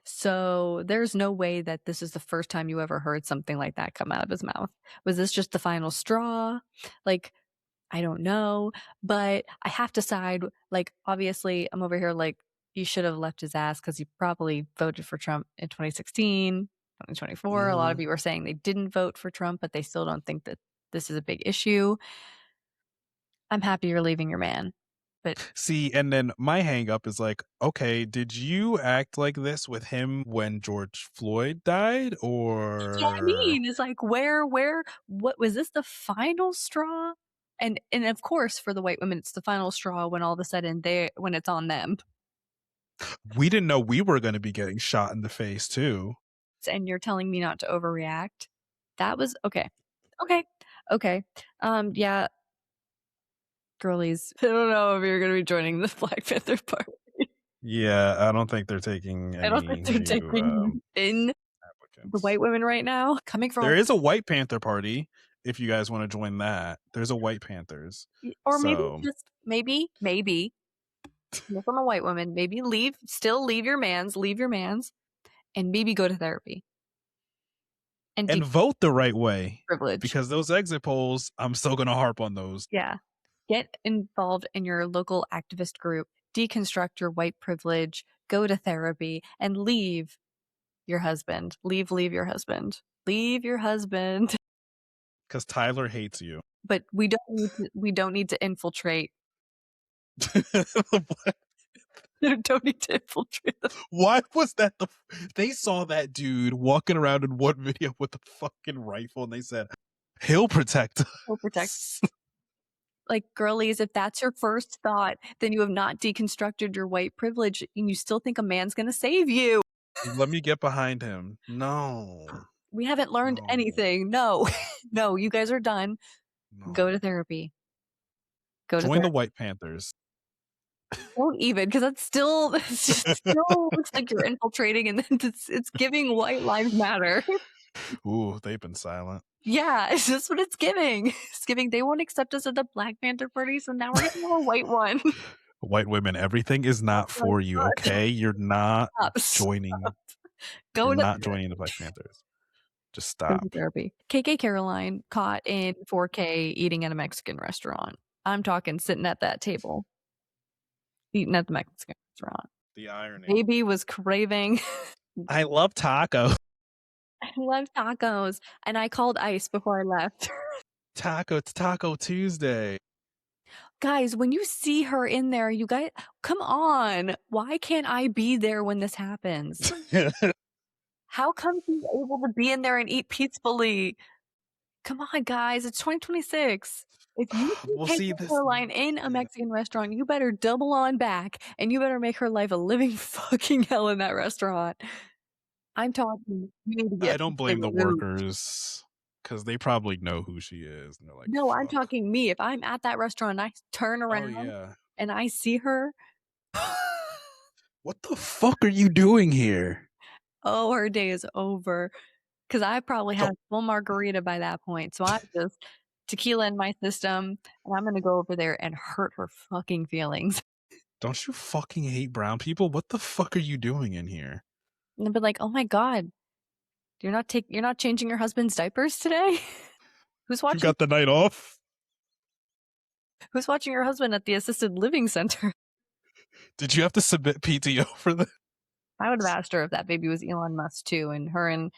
So there's no way that this is the first time you ever heard something like that come out of his mouth. Was this just the final straw? Like, I don't know, but I have to side. Like, obviously, I'm over here like, you should have left his ass because he probably voted for Trump in 2016, 2024. A lot of you are saying they didn't vote for Trump, but they still don't think that this is a big issue. I'm happy you're leaving your man. But see, and then my hang up is like, okay, did you act like this with him when George Floyd died? Or that's what I mean. It's like, what was this the final straw? And of course, for the white women, it's the final straw when all of a sudden when it's on them. We didn't know we were going to be getting shot in the face too. And you're telling me not to overreact. That was okay. Yeah. Girlies, I don't know if you're going to be joining the Black Panther Party. Yeah, I don't think they're taking any. I don't think they're taking in the white women right now. Coming from there is a White Panther Party. If you guys want to join that, there's a White Panthers. Or maybe from a white woman, maybe leave your mans, and maybe go to therapy. And vote the right way. Privilege. Because those exit polls, I'm still going to harp on those. Yeah. Get involved in your local activist group, deconstruct your white privilege, go to therapy, and leave your husband. Leave your husband. Leave your husband. Because Tyler hates you. But we don't need to infiltrate. Don't need to infiltrate them. Why was that they saw that dude walking around in one video with a fucking rifle and they said, he'll protect us. He'll protect us. Like, girlies, if that's your first thought, then you have not deconstructed your white privilege and you still think a man's going to save you. Let me get behind him. No. We haven't learned anything. No. No, you guys are done. No. Go to therapy. Join the White Panthers. Don't even, because that's still looks like you're infiltrating, and then it's giving White Lives Matter. Ooh, they've been silent. Yeah, it's just what it's giving. It's giving they won't accept us at the Black Panther Party, so now we're gonna have a white one. White women, everything is not for you, okay? You're not joining. You're not joining the Black Panthers. Just stop. Therapy. KK Caroline caught in 4K eating at a Mexican restaurant. I'm talking sitting at that table, eating at the Mexican restaurant. The irony. Baby was craving. I love tacos. I love tacos, and I called ICE before I left. It's Taco Tuesday. Guys, when you see her in there, you guys, come on. Why can't I be there when this happens? How come she's able to be in there and eat peacefully? Come on, guys. It's 2026. If you see Caroline in a Mexican restaurant, you better double on back, and you better make her life a living fucking hell in that restaurant. I'm talking. You need to get I don't blame the workers because they probably know who she is. And they're like, no, I'm talking me. If I'm at that restaurant and I turn around and I see her. What the fuck are you doing here? Oh, her day is over. Because I probably had a full margarita by that point. So I'm just tequila in my system. And I'm going to go over there and hurt her fucking feelings. Don't you fucking hate brown people? What the fuck are you doing in here? And they'll be like, "Oh my god, you're not changing your husband's diapers today? Who's You watching? got the night off? Who's watching your husband at the assisted living center?" Did you have to submit PTO for that? I would have asked her if that baby was Elon Musk too, and her and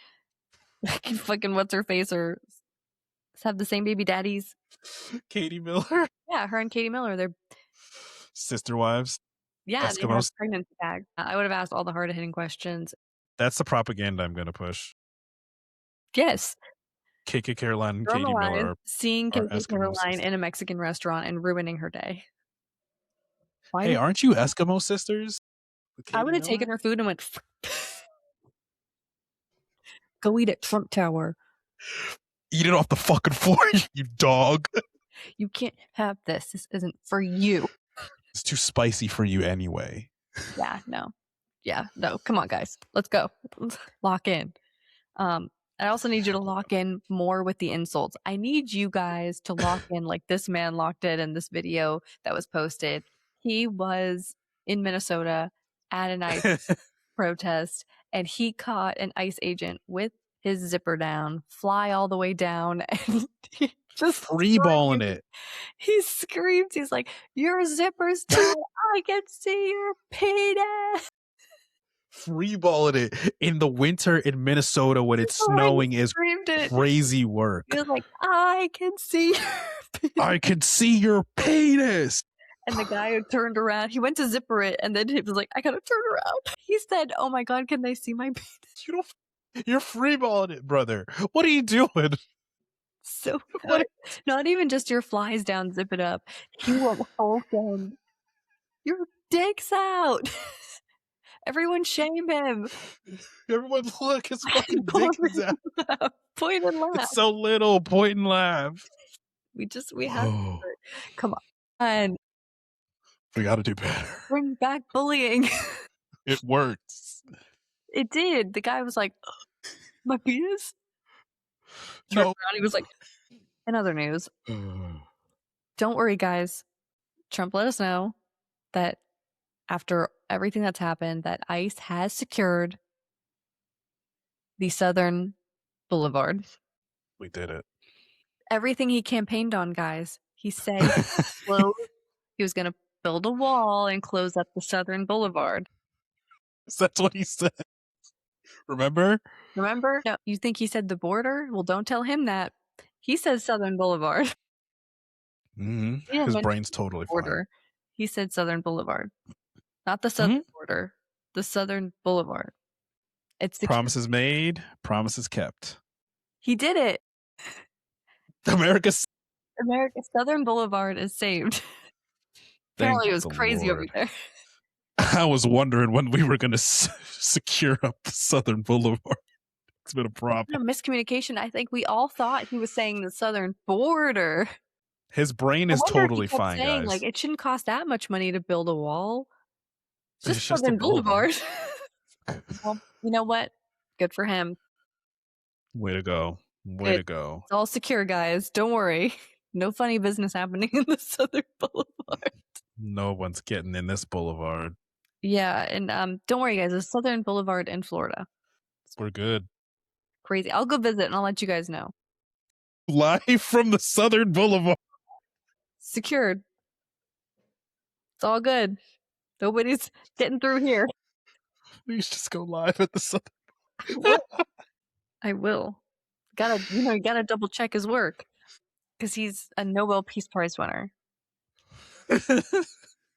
fucking what's her face or have the same baby daddies. Katie Miller? Yeah, her and Katie Miller, they're sister wives? Yeah, they have Eskimos? pregnancy tags. I would have asked all the hard-hitting questions. That's the propaganda I'm gonna push. Yes. KK Caroline and Katie Miller seeing are KK Caroline in a Mexican restaurant and ruining her day. Hey, aren't you Eskimo sisters? I would have taken her food and went, go eat at Trump Tower. Eat it off the fucking floor, you dog. You can't have this. This isn't for you. It's too spicy for you anyway. Yeah, no. Come on, guys. Let's go. Let's lock in. I also need you to lock in more with the insults. I need you guys to lock in like this man locked in this video that was posted. He was in Minnesota at an ICE protest, and he caught an ICE agent with his zipper down, fly all the way down, and he just freeballing it. He screams, he's like, "Your zipper's tight, I can see your penis." Freeballing it in the winter in Minnesota when it's snowing is crazy work. He was like, "I can see your penis." I can see your penis. And the guy turned around. He went to zipper it, and then he was like, "I gotta turn around." He said, "Oh my god, can they see my penis?" You're freeballing it, brother. What are you doing? So good. Not even just your flies down, zip it up. He went whole thing. Your dick's out. Everyone shame him. Everyone look, his fucking dick is out. Point and laugh. It's so little. Point and laugh. We have to. Come on. We gotta do better. Bring back bullying. It works. It did. The guy was like, "My penis?" No. Around, he was like, in other news, don't worry, guys. Trump let us know that after everything that's happened, that ICE has secured the Southern Boulevard. We did it. Everything he campaigned on, guys. He said he was going to build a wall and close up the Southern Boulevard. That's what he said. Remember? No, you think he said the border? Well, don't tell him that. He said Southern Boulevard. Mm-hmm. His brain's totally fine. He said Southern Boulevard. Not the Southern border. The Southern Boulevard. It's the promises made, promises kept. He did it. America's Southern Boulevard is saved. Apparently it was crazy over there. I was wondering when we were going to secure up the Southern Boulevard. It's been a problem. Miscommunication. I think we all thought he was saying the Southern border. His brain is totally fine, guys. Like, it shouldn't cost that much money to build a wall. It's just Southern Boulevard. Well, you know what? Good for him. Way to go. Way to go. It's all secure, guys. Don't worry. No funny business happening in the Southern Boulevard. No one's getting in this boulevard. Yeah, and don't worry, guys. There's Southern Boulevard in Florida. We're good. Crazy. I'll go visit and I'll let you guys know. Live from the Southern Boulevard. Secured. It's all good. Nobody's getting through here. Please just go live at the Southern Boulevard. I will. You gotta double check his work. Because he's a Nobel Peace Prize winner.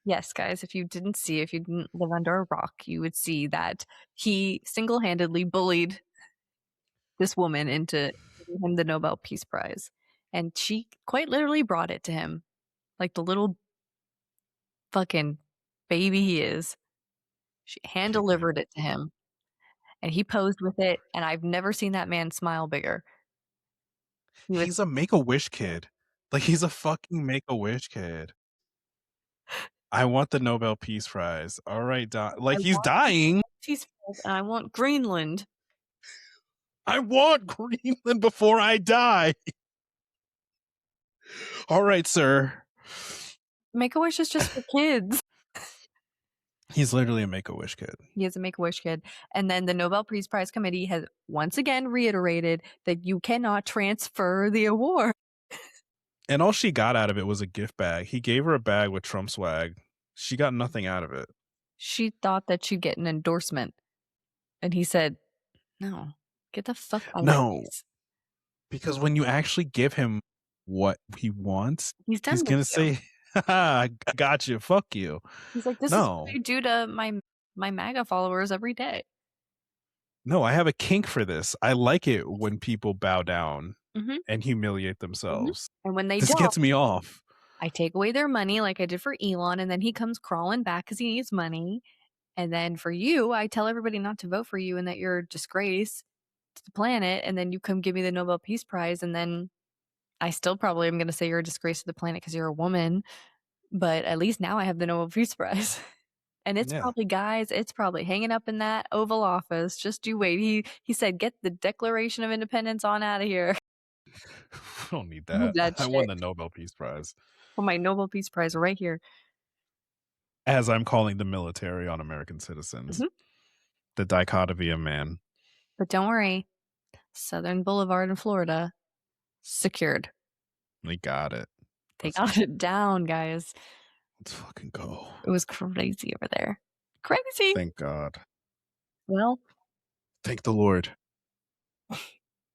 Yes, guys, if you didn't live under a rock, you would see that he single-handedly bullied this woman into giving him the Nobel Peace Prize. And she quite literally brought it to him. Like the little fucking baby he is. She hand-delivered it to him. And he posed with it, and I've never seen that man smile bigger. He's a Make-A-Wish kid. Like, he's a fucking Make-A-Wish kid. I want the Nobel Peace Prize. All right, he's dying. I want Greenland. I want Greenland before I die. All right, sir. Make-A-Wish is just for kids. He's literally a Make-A-Wish kid. He is a Make-A-Wish kid. And then the Nobel Peace Prize Committee has once again reiterated that you cannot transfer the award. And all she got out of it was a gift bag. He gave her a bag with Trump swag. She got nothing out of it. She thought that she'd get an endorsement. And he said, no, get the fuck out of this. Because when you actually give him what he wants, he's going to say, I got you. Fuck you. He's like, this is what you do to my MAGA followers every day. No, I have a kink for this. I like it when people bow down and humiliate themselves. And when they this gets me off. I take away their money like I did for Elon, and then he comes crawling back because he needs money. And then for you, I tell everybody not to vote for you and that you're a disgrace to the planet. And then you come give me the Nobel Peace Prize, and then I still probably am going to say you're a disgrace to the planet because you're a woman. But at least now I have the Nobel Peace Prize. And it's probably, guys, it's probably hanging up in that Oval Office. Just you wait. He said, get the Declaration of Independence on out of here. I don't need that. I won the Nobel Peace Prize. Well, my Nobel Peace Prize right here. As I'm calling the military on American citizens. The dichotomy of man. But don't worry. Southern Boulevard in Florida, secured. They got it. They got it down, guys. Let's fucking go. It was crazy over there. Crazy. Thank God. Well. Thank the Lord.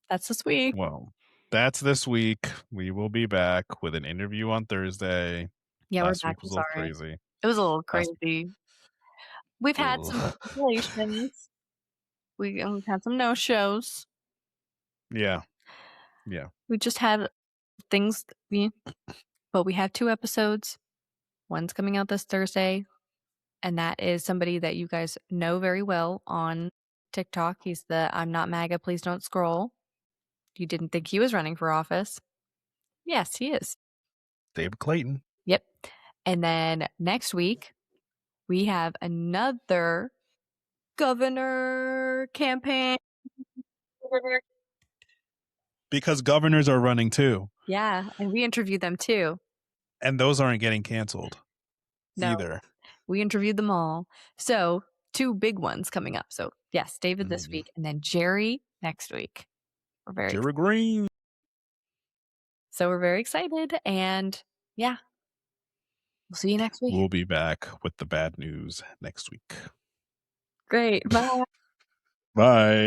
That's this week. Well, that's this week. We will be back with an interview on Thursday. Yeah, Last we're back. Week was a little crazy. It was a little crazy. We've had some cancellations. We've had some no-shows. Yeah. We just had things, but we have 2 episodes. One's coming out this Thursday, and that is somebody that you guys know very well on TikTok. He's the I'm Not MAGA, Please Don't Scroll. You didn't think he was running for office? Yes, he is. David Clayton. Yep. And then next week, we have another governor campaign. Because governors are running too. Yeah, and we interviewed them too. And those aren't getting canceled either. We interviewed them all. So 2 big ones coming up. So yes, David this week, and then Jerry next week. We're very Jerry Green. So we're very excited, and yeah, we'll see you next week. We'll be back with the bad news next week. Great. Bye. Bye.